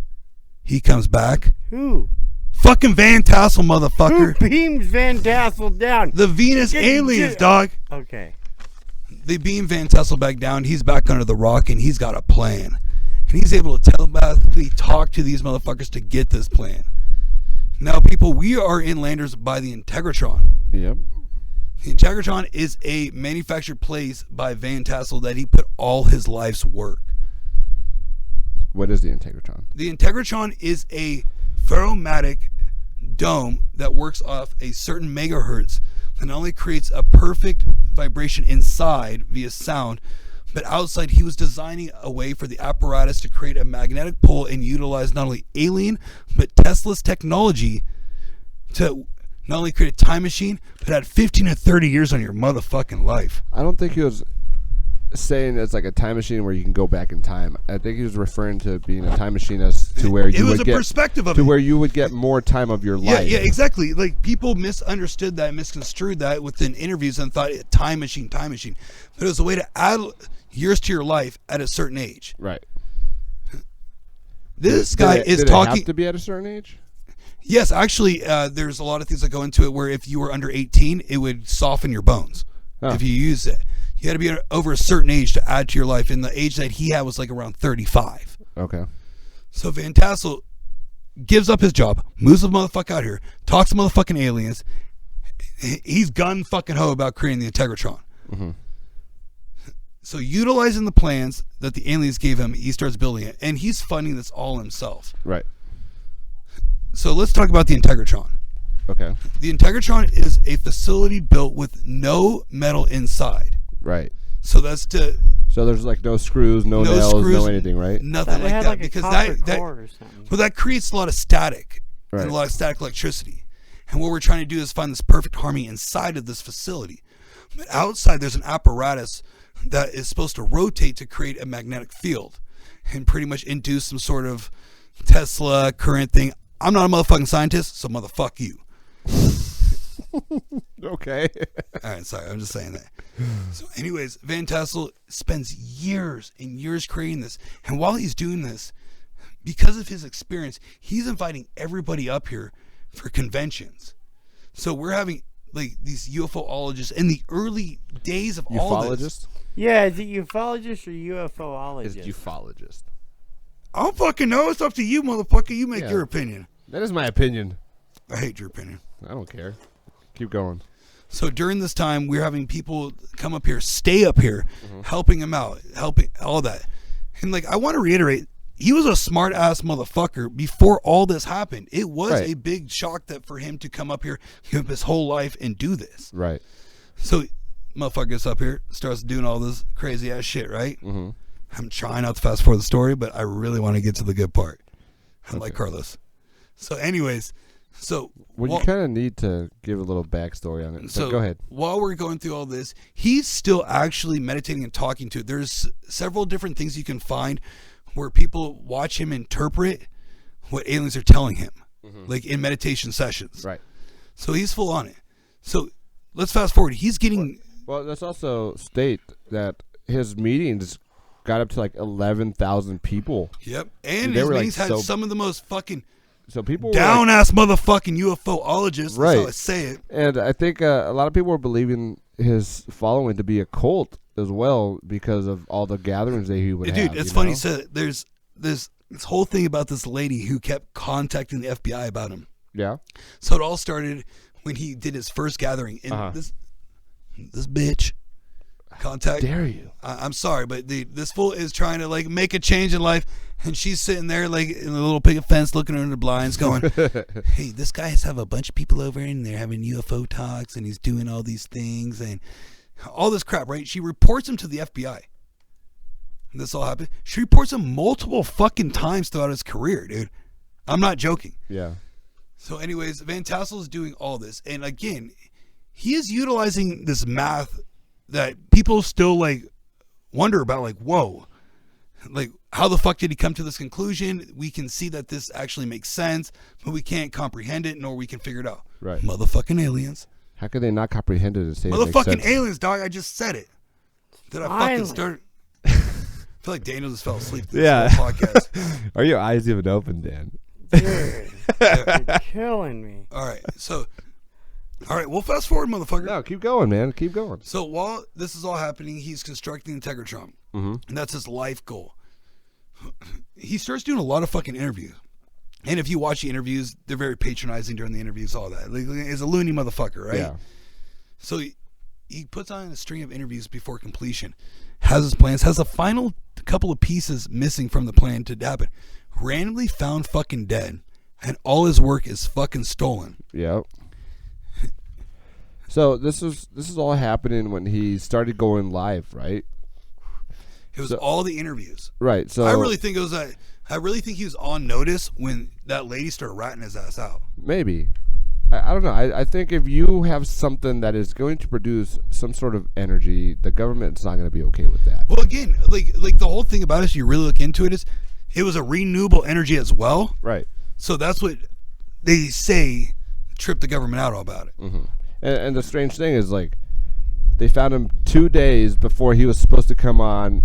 A: He comes back.
C: Who?
A: Fucking Van Tassel, motherfucker.
C: Who beams Van Tassel down?
A: The Venus aliens, dog.
C: Okay.
A: They beam Van Tassel back down. He's back under the rock, and he's got a plan. And he's able to telepathically talk to these motherfuckers to get this plan. Now, people, we are in landers by the Integratron.
B: Yep.
A: The Integratron is a manufactured place by Van Tassel that he put all his life's work.
B: What is the Integratron?
A: The Integratron is a ferromatic dome that works off a certain megahertz that not only creates a perfect vibration inside via sound, but outside he was designing a way for the apparatus to create a magnetic pole and utilize not only alien but Tesla's technology to not only create a time machine but add 15 to 30 years on your motherfucking life.
B: I don't think he was saying it's like a time machine where you can go back in time. I think he was referring to being a time machine as to where you would get
A: perspective of
B: to
A: it.
B: Where you would get more time of your life.
A: Yeah, exactly. Like people misunderstood that, misconstrued that within interviews and thought time machine. But it was a way to add years to your life at a certain age.
B: Right.
A: This guy is
B: did
A: talking.
B: It have to be at a certain age?
A: Yes, actually, there's a lot of things that go into it where if you were under 18, it would soften your bones if you use it. You had to be over a certain age to add to your life, and the age that he had was like around 35.
B: Okay.
A: So Van Tassel gives up his job, moves the motherfucker out here, talks to motherfucking aliens. He's gun fucking ho about creating the Integratron.
B: Mm-hmm.
A: So utilizing the plans that the aliens gave him, he starts building it, and he's funding this all himself.
B: Right.
A: So let's talk about the Integratron.
B: Okay.
A: The Integratron is a facility built with no metal inside.
B: Right.
A: So that's to.
B: So there's like no screws, no nails,
A: screws,
B: no anything, right?
A: Nothing like that, because that creates a lot of static and a lot of static electricity. And what we're trying to do is find this perfect harmony inside of this facility. But outside, there's an apparatus that is supposed to rotate to create a magnetic field and pretty much induce some sort of Tesla current thing. I'm not a motherfucking scientist, so motherfuck you.
B: Okay.
A: All right, sorry, I'm just saying that. So anyways, Van Tassel spends years and years creating this. And while he's doing this, because of his experience, he's inviting everybody up here for conventions. So we're having like these UFOologists in the early days of all this.
C: Yeah, is it ufologist or UFOologist?
B: Is ufologist.
A: I don't fucking know. It's up to you, motherfucker. You make your opinion.
B: That is my opinion.
A: I hate your opinion.
B: I don't care. Keep going.
A: So during this time, we're having people come up here, stay up here, helping him out, helping all that. And like, I want to reiterate, he was a smart ass motherfucker before all this happened. It was a big shock that for him to come up here, give up his whole life and do this.
B: Right.
A: So motherfucker gets up here, starts doing all this crazy ass shit, right? Mm-hmm. I'm trying not to fast forward the story, but I really want to get to the good part. unlike Carlos. So, anyways,
B: Well, you kind of need to give a little backstory on it. So go ahead.
A: While we're going through all this, he's still actually meditating and talking to it. There's several different things you can find where people watch him interpret what aliens are telling him, like in meditation sessions.
B: Right.
A: So he's full on it. So let's fast forward. He's getting...
B: Well, let's also state that his meetings got up to like 11,000 people.
A: Yep. And
B: they
A: his
B: were,
A: meetings
B: like,
A: had
B: so-
A: some of the most fucking
B: So people were
A: down-ass motherfucking UFOologists.
B: Right.
A: That's how I say it.
B: and I think a lot of people were believing his following to be a cult as well because of all the gatherings that he would have.
A: Dude, it's funny you said it. There's this whole thing about this lady who kept contacting the FBI about him.
B: Yeah.
A: So it all started when he did his first gathering. And this bitch contact.
B: Dare you?
A: I'm sorry, but this fool is trying to like make a change in life, and she's sitting there like in a little picket fence, looking under the blinds, going, "Hey, this guy has have a bunch of people over, and they're having UFO talks, and he's doing all these things and all this crap." Right? She reports him to the FBI. And this all happened. She reports him multiple fucking times throughout his career, dude. I'm not joking.
B: Yeah.
A: So, anyways, Van Tassel is doing all this, and again, he is utilizing this math that people still like wonder about, like, whoa, like how the fuck did he come to this conclusion? We can see that this actually makes sense, but we can't comprehend it, nor we can figure it out.
B: Right.
A: Motherfucking aliens.
B: How could they not comprehend it and say it makes
A: Motherfucking
B: sense?
A: aliens, dog. I just said it. Did I fucking
C: Finally.
A: start? I feel like Daniel just fell asleep through
B: Yeah.
A: this whole podcast.
B: Are your eyes even open, Dan?
C: Dude, you're killing me.
A: All right, we'll fast forward, motherfucker.
B: No, keep going, man. Keep going.
A: So while this is all happening, he's constructing the Tegratron, and that's his life goal. He starts doing a lot of fucking interviews, and if you watch the interviews, they're very patronizing during the interviews. All that, like, he's a loony motherfucker, right?
B: Yeah.
A: So he puts on a string of interviews before completion, has his plans, has a final couple of pieces missing from the plan to happen. Randomly found fucking dead, and all his work is fucking stolen.
B: Yep. So this is all happening when he started going live, right?
A: It was all the interviews.
B: Right. So
A: I really think he was on notice when that lady started ratting his ass out.
B: maybe. I don't know. I think if you have something that is going to produce some sort of energy, the government's not going to be okay with that.
A: Well, again, like the whole thing about it, if you really look into it, is it was a renewable energy as well.
B: Right.
A: So that's what they say tripped the government out all about it.
B: Mm-hmm. And the strange thing is, like, they found him 2 days before he was supposed to come on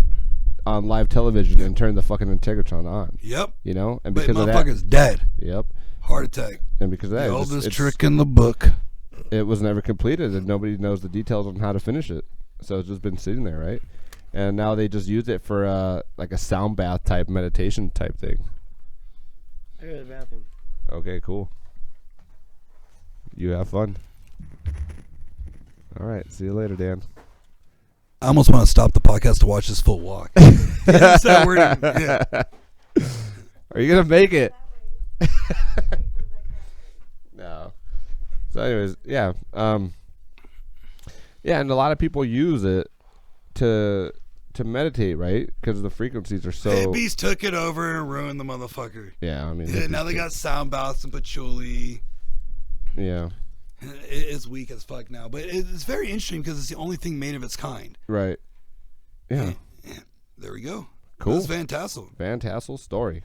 B: live television and turn the fucking Integratron on.
A: Yep.
B: You know, and
A: But
B: because of that,
A: motherfucker's dead.
B: yep.
A: Heart attack.
B: And because of that,
A: The
B: it's-
A: oldest
B: it's-
A: trick in the book.
B: it was never completed, and nobody knows the details on how to finish it. So it's just been sitting there, right? And now they just use it for like a sound bath type meditation type thing.
C: I go to the bathroom.
B: Okay, cool. You have fun. All right, see you later, Dan.
A: I almost want to stop the podcast to watch this full walk. Yes, that word, yeah.
B: Are you gonna make it? No. So, anyways, yeah, yeah, and a lot of people use it to meditate, right? Because the frequencies are so.
A: Hippies took it over and ruined the motherfucker.
B: Yeah, I mean.
A: Yeah, now they got sound baths and patchouli.
B: Yeah.
A: It's weak as fuck now, but it's very interesting because it's the only thing made of its kind.
B: Right. Yeah.
A: There we go.
B: Cool.
A: That's Van Tassel.
B: Van Tassel's story.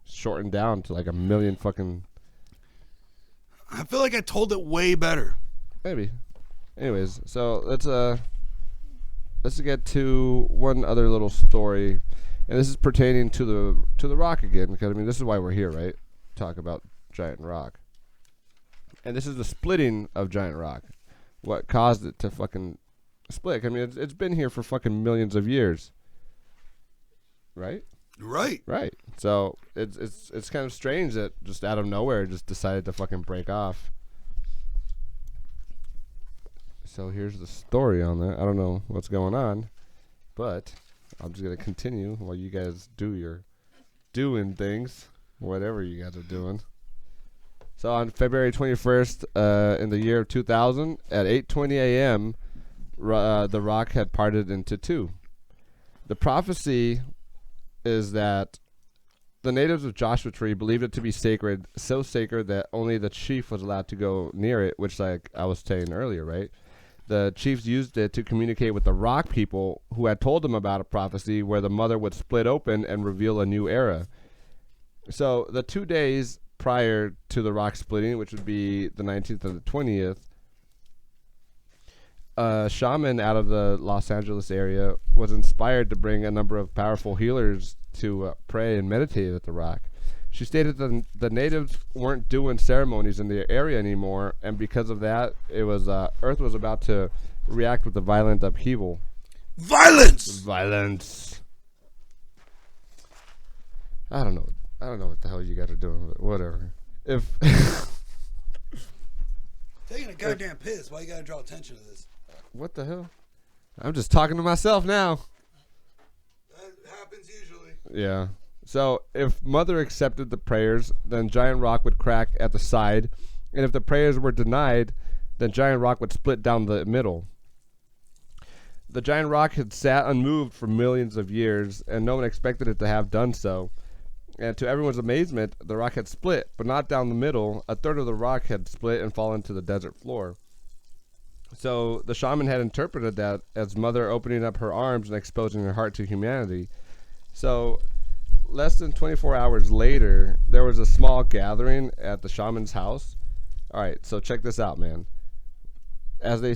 B: Shortened down to like 1 million fucking.
A: I feel like I told it way better.
B: Maybe. Anyways, so let's get to one other little story, and this is pertaining to the rock again, because I mean this is why we're here, right? Talk about giant rock. And this is the splitting of giant rock. What caused it to fucking split? I mean, it's been here for fucking millions of years. Right?
A: Right.
B: Right. So it's kind of strange that just out of nowhere it just decided to fucking break off. So here's the story on that. I don't know what's going on, but I'm just gonna continue while you guys do your doing things, whatever you guys are doing. So on February 21st, in the year of 2000, at 8:20 a.m., the rock had parted into two. The prophecy is that the natives of Joshua Tree believed it to be sacred, so sacred that only the chief was allowed to go near it, which, like I was saying earlier, right? The chiefs used it to communicate with the rock people who had told them about a prophecy where the mother would split open and reveal a new era. So the 2 days prior to the rock splitting, which would be the 19th and the 20th, a shaman out of the Los Angeles area was inspired to bring a number of powerful healers to pray and meditate at the rock. She stated that the natives weren't doing ceremonies in the area anymore, and because of that, it was Earth was about to react with a violent upheaval.
A: Violence.
B: I don't know what the hell you guys are doing, but whatever. If
A: Taking a goddamn piss. Why you gotta draw attention to this?
B: what the hell? I'm just talking to myself now.
A: That happens usually.
B: Yeah. So if Mother accepted the prayers, then Giant Rock would crack at the side, and if the prayers were denied, then Giant Rock would split down the middle. The Giant Rock had sat unmoved for millions of years, and no one expected it to have done so. And to everyone's amazement, the rock had split, but not down the middle. A third of the rock had split and fallen to the desert floor. So the shaman had interpreted that as Mother opening up her arms and exposing her heart to humanity. So less than 24 hours later, there was a small gathering at the shaman's house. All right, so check this out, man. As they...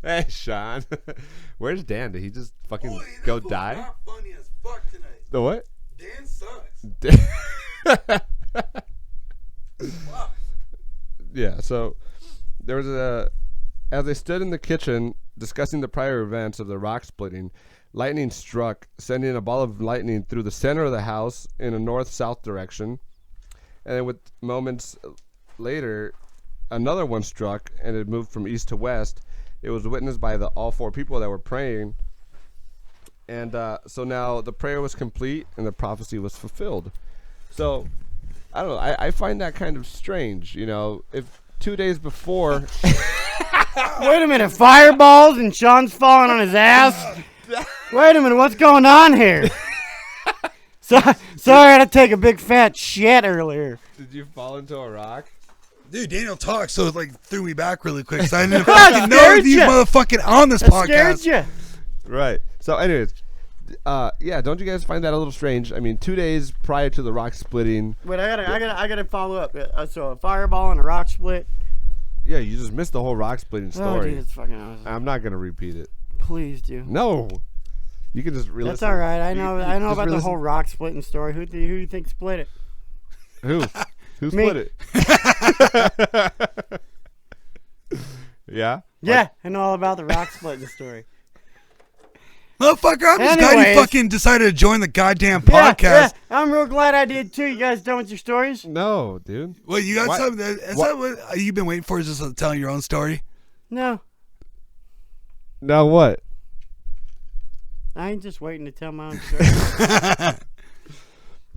B: Hey, Sean. Where's Dan? Did he just fucking go die?
A: Not funny as fuck tonight.
B: The what?
A: Dan sucks. Wow.
B: Yeah, so there was as they stood in the kitchen discussing the prior events of the rock splitting, lightning struck, sending a ball of lightning through the center of the house in a north-south direction. And then with moments later, another one struck, and it moved from east to west. It was witnessed by all four people that were praying. And so now the prayer was complete, and the prophecy was fulfilled. So, I don't know. I find that kind of strange, you know. If 2 days before...
C: Wait a minute, fireballs and Sean's falling on his ass? Wait a minute, what's going on here? Sorry, I had to take a big fat shit earlier.
B: Did you fall into a rock?
A: Dude, Daniel talked, so it like threw me back really quick. So I didn't fucking know if you motherfucking on this podcast.
C: Scared you.
B: Right. So, anyways, yeah. Don't you guys find that a little strange? I mean, 2 days prior to the rock splitting.
C: Wait, I gotta follow up. So a fireball and a rock split.
B: Yeah, you just missed the whole rock splitting
C: Oh,
B: story.
C: dude, it's fucking awesome.
B: I'm not gonna repeat it.
C: Please do.
B: No. You can just re-listen.
C: That's all right. I know
B: just
C: about the whole rock splitting story. Who do you think split it?
B: Who? Who
C: Me.
B: split it? Yeah?
C: Yeah, I know all about the rock splitting story.
A: Motherfucker, I'm just glad you fucking decided to join the goddamn podcast.
C: Yeah, I'm real glad I did too. You guys done with your stories?
B: No, dude.
A: Well, you got something is that what you've been waiting for, is just telling your own story?
C: No.
B: Now what?
C: I ain't just waiting to tell my own story.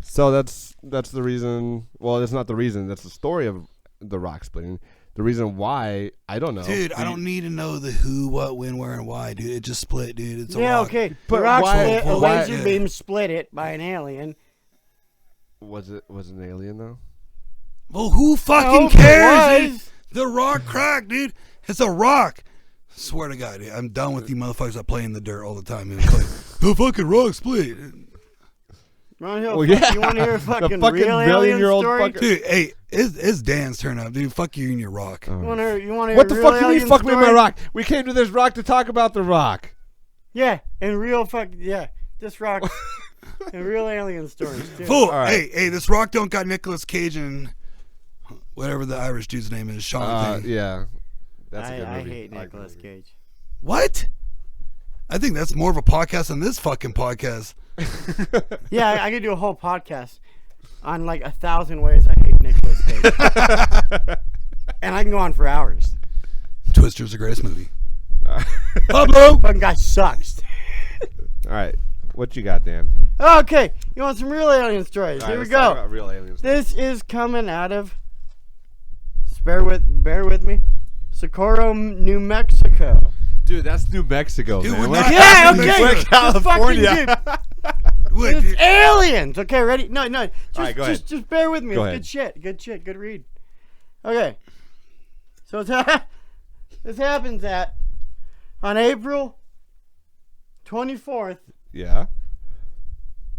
B: So that's the reason. Well, that's not the reason. That's the story of the rock splitting. The reason why, I don't know.
A: Dude, I don't need to know the who, what, when, where, and why, dude. It just split, dude. It's a rock.
C: Okay.
B: But
C: The rock
B: why-
C: split, a
B: why-
C: laser beam split it by an alien.
B: Was it an alien though?
A: Well, who fucking
C: hope it
A: cares, dude?
C: was.
A: The rock cracked, dude. It's a rock. Swear to God, dude. I'm done with you motherfuckers that play in the dirt all the time. And play, the fucking rock split.
C: Ron Hill,
B: Well, yeah.
C: you want to hear a fucking,
B: fucking
C: real alien
B: billion-year-old
C: story?
B: fucker.
A: Dude, hey, it's Dan's turn up, dude. Fuck you and your rock.
C: You want to hear
B: What the
C: a real
B: fuck do you mean
C: alien
B: fuck me and my
C: story?
B: rock? We came to this rock to talk about the rock.
C: Yeah, and this rock, and real alien stories too.
A: Fool.
B: right.
A: Hey, this rock don't got Nicolas Cage and whatever the Irish dude's name is, Sean. thing.
B: Yeah. That's a good
C: I
B: movie.
C: hate
B: like the
C: Nicolas
B: movie.
C: Cage.
A: What? I think that's more of a podcast than this fucking podcast.
C: Yeah, I could do a whole podcast on like 1,000 ways I hate Nicolas Cage, and I can go on for hours.
A: Twister's the greatest movie. Pablo!
C: Fucking guy sucks.
B: All right. What you got, Dan?
C: Okay, you want some real alien stories?
B: All right,
C: Here we
B: let's talk
C: go.
B: about real aliens.
C: This is coming out of. Bear with me. Socorro, New Mexico.
B: Dude, that's New Mexico,
A: Dude,
B: man.
A: we're
B: We're-
A: not-
C: Yeah,
A: We're
C: okay.
B: We're
C: Just
B: California.
C: fucking,
A: Look,
C: it's
A: dude,
C: aliens. Okay, ready? No. Just,
B: right, go ahead.
C: just bear with me.
B: Go
C: It's
B: ahead.
C: good shit. Good shit. Good read. Okay. So this happens on April 24th.
B: Yeah.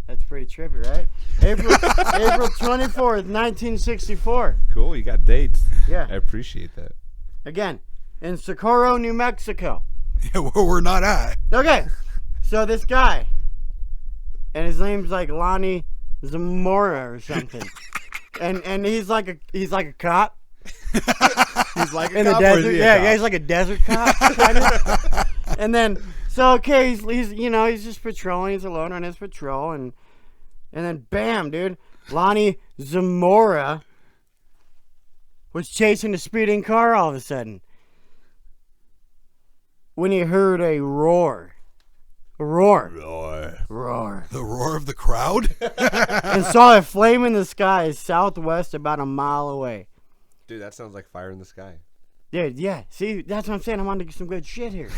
C: That's pretty trippy, right? April 24th, 1964.
B: Cool. You got dates.
C: Yeah.
B: I appreciate that.
C: Again, in Socorro, New Mexico.
A: yeah, where we're not at.
C: Okay. So this guy, and his name's like Lonnie Zamora or something. and he's like a cop
B: He's like a
C: in the
B: cop, or is
C: desert.
B: he a
C: Yeah,
B: cop?
C: he's like a desert cop. Kind of. And then so okay, he's just patrolling. He's alone on his patrol, and then bam, dude, Lonnie Zamora was chasing a speeding car all of a sudden when he heard a roar. A roar. Roar.
A: The roar of the crowd.
C: And saw a flame in the sky southwest about a mile away.
B: Dude, that sounds like fire in the sky.
C: Dude, yeah. See, that's what I'm saying. I'm on to some good shit here.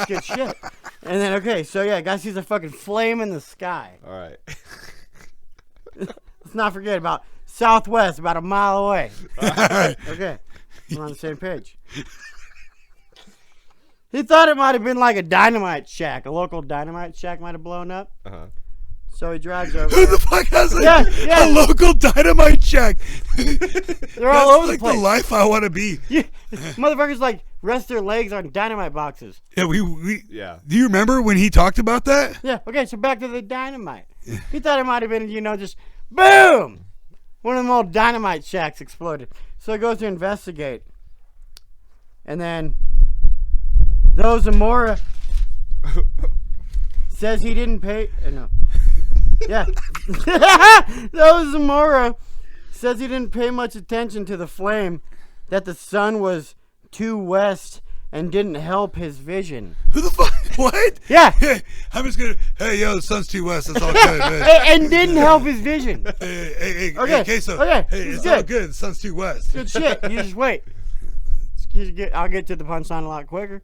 C: Good shit. And then, okay, so yeah, guy sees a fucking flame in the sky.
B: All right.
C: Let's not forget about southwest, about a mile away.
A: All right.
C: Okay, we're on the same page. He thought it might have been like a dynamite shack. A local dynamite shack might have blown up.
B: Uh-huh.
C: So he drives over
A: Who
C: there.
A: the fuck has
C: Yeah.
A: a local dynamite shack?
C: They're all over the
A: like
C: place.
A: the life I want to be.
C: Yeah, motherfuckers like rest their legs on dynamite boxes.
A: Yeah, we.
B: Yeah.
A: Do you remember when he talked about that?
C: Yeah, okay, so back to the dynamite. He thought it might have been, just boom! One of them old dynamite shacks exploded. So he goes to investigate. And then though Zamora says he didn't pay. No. Yeah. Though Zamora says he didn't pay much attention to the flame, that the sun was too west and didn't help his vision.
A: Who the fuck? What?
C: Yeah.
A: I'm just gonna. Hey, yo, the sun's too west. That's all good. Man.
C: And didn't help his vision.
A: Hey,
C: Okay,
A: Queso.
C: okay,
A: Hey,
C: it's
A: it's
C: good.
A: all good. The sun's too west.
C: Good shit. You just wait. I'll get to the punchline a lot quicker.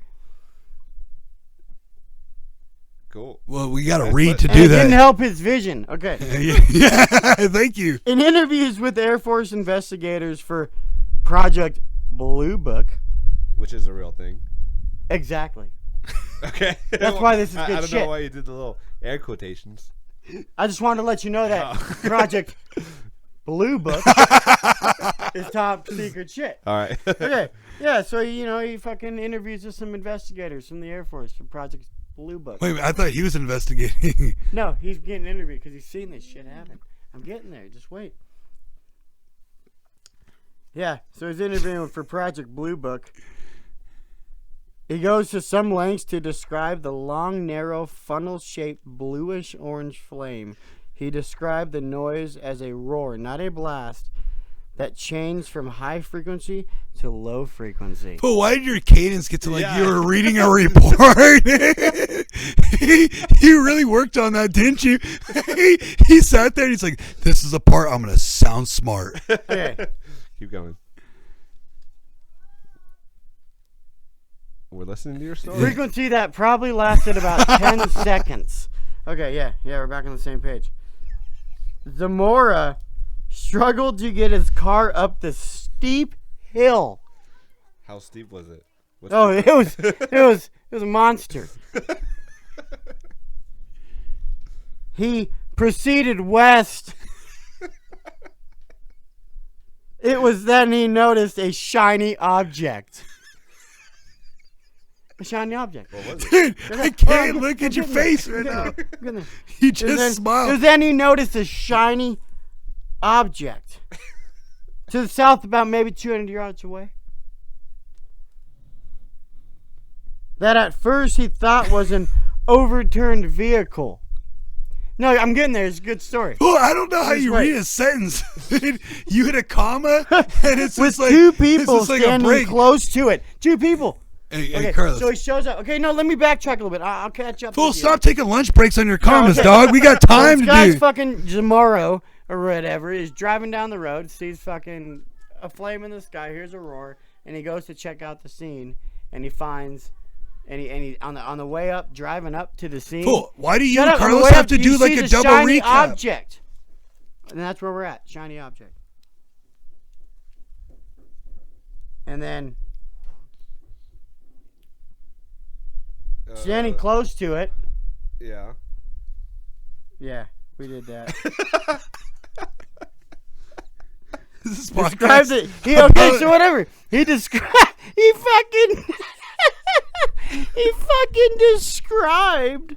B: Cool.
A: Well, we got to
B: That's
A: read
B: what-
A: to
C: And
A: do
C: it didn't
A: that.
C: help his vision. Okay.
A: Yeah, thank you.
C: In interviews with Air Force investigators for Project Blue Book.
B: Which is a real thing.
C: Exactly.
B: Okay.
C: That's why this is
B: I
C: good
B: don't
C: shit.
B: know why you did the little air quotations.
C: I just wanted to let you know that
B: Oh.
C: Project Blue Book is top secret shit.
B: All right.
C: Okay. Yeah, so, he fucking interviews with some investigators from the Air Force for Project Blue Book.
A: Wait, I thought he was investigating.
C: No, he's getting interviewed because he's seen this shit happen. I'm getting there. Just wait. Yeah, so he's interviewing for Project Blue Book. He goes to some lengths to describe the long, narrow, funnel-shaped bluish-orange flame. He described the noise as a roar, not a blast, that changed from high frequency to low frequency.
A: But why did your cadence get to like
B: Yeah.
A: you were reading a report? You really worked on that, didn't you? He sat there and he's like, "This is the part I'm gonna sound smart."
C: Okay.
B: Keep going. We're listening to your story.
C: Frequency that probably lasted about 10 seconds. Okay, yeah, we're back on the same page. Zamora struggled to get his car up the steep hill.
B: How steep was it? What's
C: Oh, it was a monster. He proceeded west. It was then he noticed a shiny object. A shiny object.
B: What was it?
A: Dude, I can't look at your face right now. You
C: It
A: just
C: was
A: smiled.
C: then he noticed a shiny object to the south, about maybe 200 yards away. That at first he thought was an overturned vehicle. No, I'm getting there. It's a good story.
A: Well, I don't know how
C: Just
A: you
C: wait.
A: read a sentence. You hit a comma, and it's
C: With
A: just like
C: two
A: it's
C: people
A: just like a
C: standing
A: break.
C: close to it. Two people.
A: Hey,
C: Okay,
A: Carlos.
C: so he shows up. Okay, no, let me backtrack a little bit. I'll catch up.
A: Fool,
C: with you.
A: stop taking lunch breaks on your comments,
C: okay.
A: dog. We got time
C: This
A: to
C: guy's
A: do.
C: fucking Zamora or whatever is driving down the road, sees fucking a flame in the sky, hears a roar, and he goes to check out the scene, and he finds And he on the way up, driving up to the scene.
A: Fool, why do you
C: Shut
A: and
C: up, on the
A: Carlos
C: way
A: have
C: up,
A: to
C: you
A: do like
C: see
A: a
C: the
A: double
C: shiny
A: recap?
C: object. And that's where we're at. Shiny object. And then standing close to it.
B: Yeah.
C: Yeah, we did that.
A: This
C: Describes
A: podcast.
C: it. Okay, so whatever. He described. He fucking. He fucking described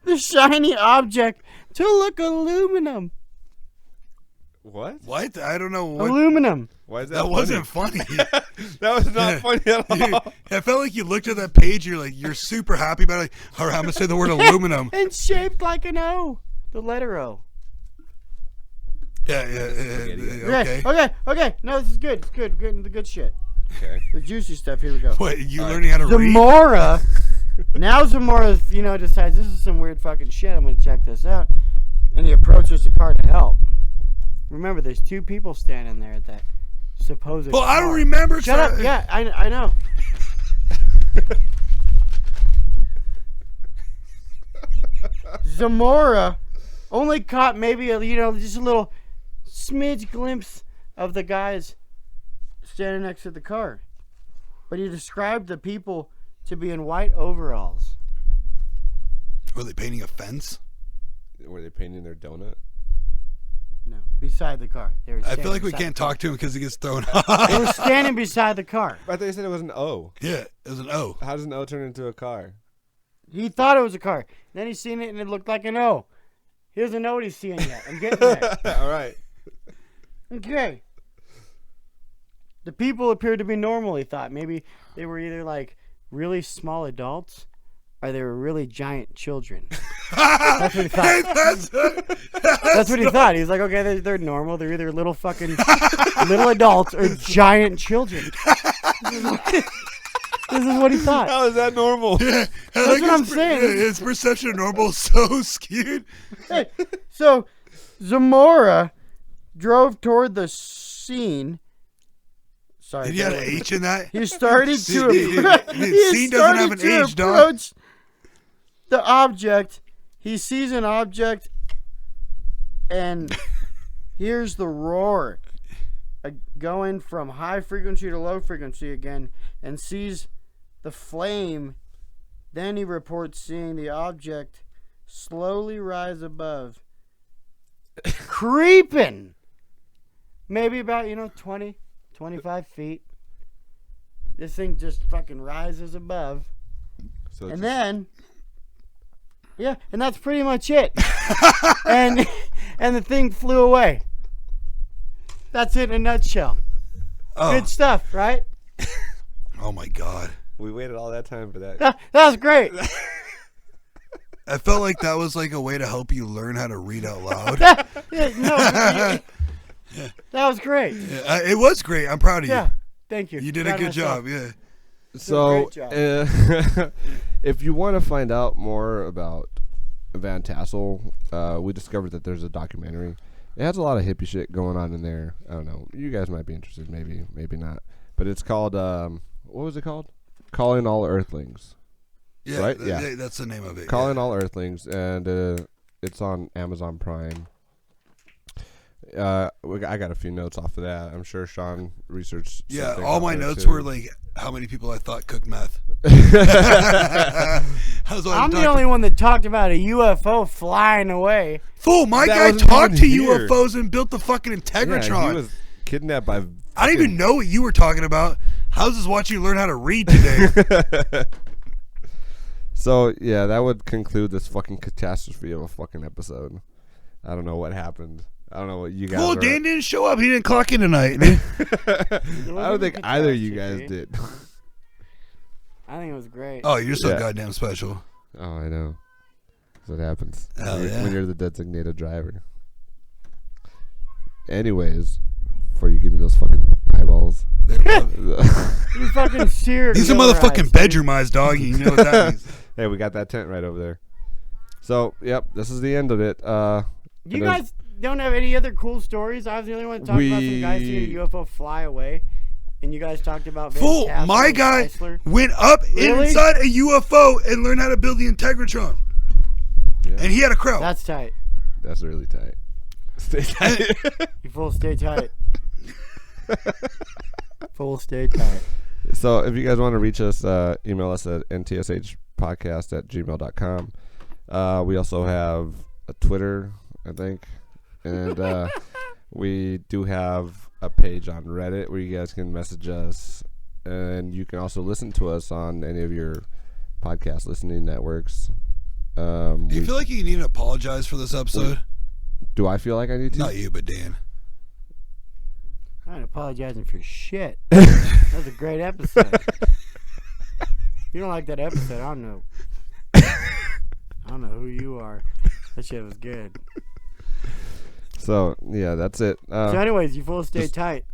C: the shiny object to look aluminum.
B: What?
A: What? I don't know. What,
C: Aluminum.
B: Why is that?
A: that wasn't funny.
B: That was not funny at all.
A: I felt like you looked at that page. You're super happy about it. Like, all right, I'm gonna say the word aluminum.
C: And shaped like an O. The letter O.
A: Yeah.
C: Okay. No, this is good. It's good. We're getting the good shit.
B: Okay.
C: The juicy stuff. Here we go.
A: What? You learning how to read?
C: Zamora. Now Zamora, decides this is some weird fucking shit. I'm gonna check this out. And he approaches the car to help. Remember, there's two people standing there at that supposed
A: Well, I
C: car.
A: don't remember.
C: Shut up. Yeah, I know. Zamora only caught maybe just a little smidge glimpse of the guys standing next to the car. But he described the people to be in white overalls.
A: Were they painting a fence?
B: Were they painting their donut?
C: No, beside the car. They were
A: I feel
C: standing
A: like we
C: beside
A: can't
C: the car.
A: talk to him because he gets thrown
C: They
A: off.
C: were standing beside the car.
B: I thought you said it was an O.
A: Yeah, it was an O.
B: How does an O turn into a car?
C: He thought it was a car. Then he seen it and it looked like an O. He doesn't know what he's seeing yet. I'm getting there.
B: All right.
C: Okay. The people appeared to be normal, he thought. Maybe they were either like really small adults or they were really giant children. That's what he thought. That's what he thought. He's like, okay, they're normal. They're either little fucking little adults or giant children. This is what he thought.
B: How is that normal?
A: Yeah,
C: That's what I'm saying.
A: His perception of normal is so skewed.
C: Hey, so Zamora drove toward the scene. Sorry.
A: Did you have an H in that?
C: He started to
A: Scene doesn't have an H, dog.
C: approach the object. He sees an object and hears the roar going from high frequency to low frequency again and sees the flame. Then he reports seeing the object slowly rise above, creeping maybe about 20, 25 feet. This thing just fucking rises above.
B: So
C: And then, yeah, and that's pretty much it. and the thing flew away. That's it in a nutshell.
A: Oh,
C: Good stuff, right?
A: oh my God.
B: we waited all that time for that.
C: That was great.
A: I felt like that was like a way to help you learn how to read out loud.
C: That was great.
A: Yeah, it was great. I'm proud of you.
C: Yeah, thank you.
A: You did a
C: Proud of
A: good job.
C: myself.
A: Yeah.
B: So,
C: great job.
B: if you want to find out more about Van Tassel, we discovered that there's a documentary. It has a lot of hippie shit going on in there. I don't know. You guys might be interested. Maybe, maybe not. But it's called, what was it called? Calling All Earthlings.
A: Yeah,
B: Right? Yeah.
A: That's the name of it.
B: Calling All Earthlings. And it's on Amazon Prime. I got a few notes off of that. I'm sure Sean researched.
A: Yeah,
B: something
A: all
B: out
A: my
B: there,
A: notes
B: too.
A: were like how many people I thought cooked meth.
C: I'm the only one that talked about a UFO flying away.
A: Fool, my
B: That
A: guy
B: wasn't
A: talked to
B: even here.
A: UFOs and built the fucking
B: Yeah,
A: Integratron.
B: he was kidnapped by.
A: I didn't even know what you were talking about. How's this watching you learn how to read today?
B: So yeah, that would conclude this fucking catastrophe of a fucking episode. I don't know what happened. I don't know what you guys.
A: Well,
B: are-
A: Dan didn't show up. He didn't clock in tonight.
B: I don't think either of you guys did.
C: I think it was great.
A: Oh, you're so
B: Yeah.
A: goddamn special.
B: Oh, I know. That's what happens
A: Hell
B: when,
A: yeah.
B: when you're the designated driver. Anyways, before you give me those fucking eyeballs.
A: They love-
C: You fucking seared.
A: These are
C: your eyes,
A: motherfucking
C: dude.
A: bedroom eyes, dog. You know what that means.
B: Hey, we got that tent right over there. So, yep, this is the end of it.
C: You
B: And there's-
C: guys don't have any other cool stories? I was the only one to talk about some guy seeing a UFO fly away And you guys talked about
A: Fool,
C: Tassel
A: my
C: and
A: guy
C: Chrysler?
A: went up
C: Really?
A: inside a UFO and learned how to build the Integratron.
B: Yeah.
A: And he had a crow.
C: That's tight.
B: That's really tight. Stay tight.
C: You full stay tight. Full stay tight.
B: So if you guys want to reach us, email us at ntshpodcast@gmail.com. We also have a Twitter, I think. And we do have a page on Reddit where you guys can message us. And you can also listen to us on any of your podcast listening networks.
A: Do you feel like you need to apologize for this episode?
B: Do I feel like I need to?
A: Not you, but Dan.
C: I ain't apologizing for shit. That was a great episode. If you don't like that episode, I don't know. I don't know who you are. That shit was good.
B: So, yeah, that's it.
C: So anyways, you full stay tight.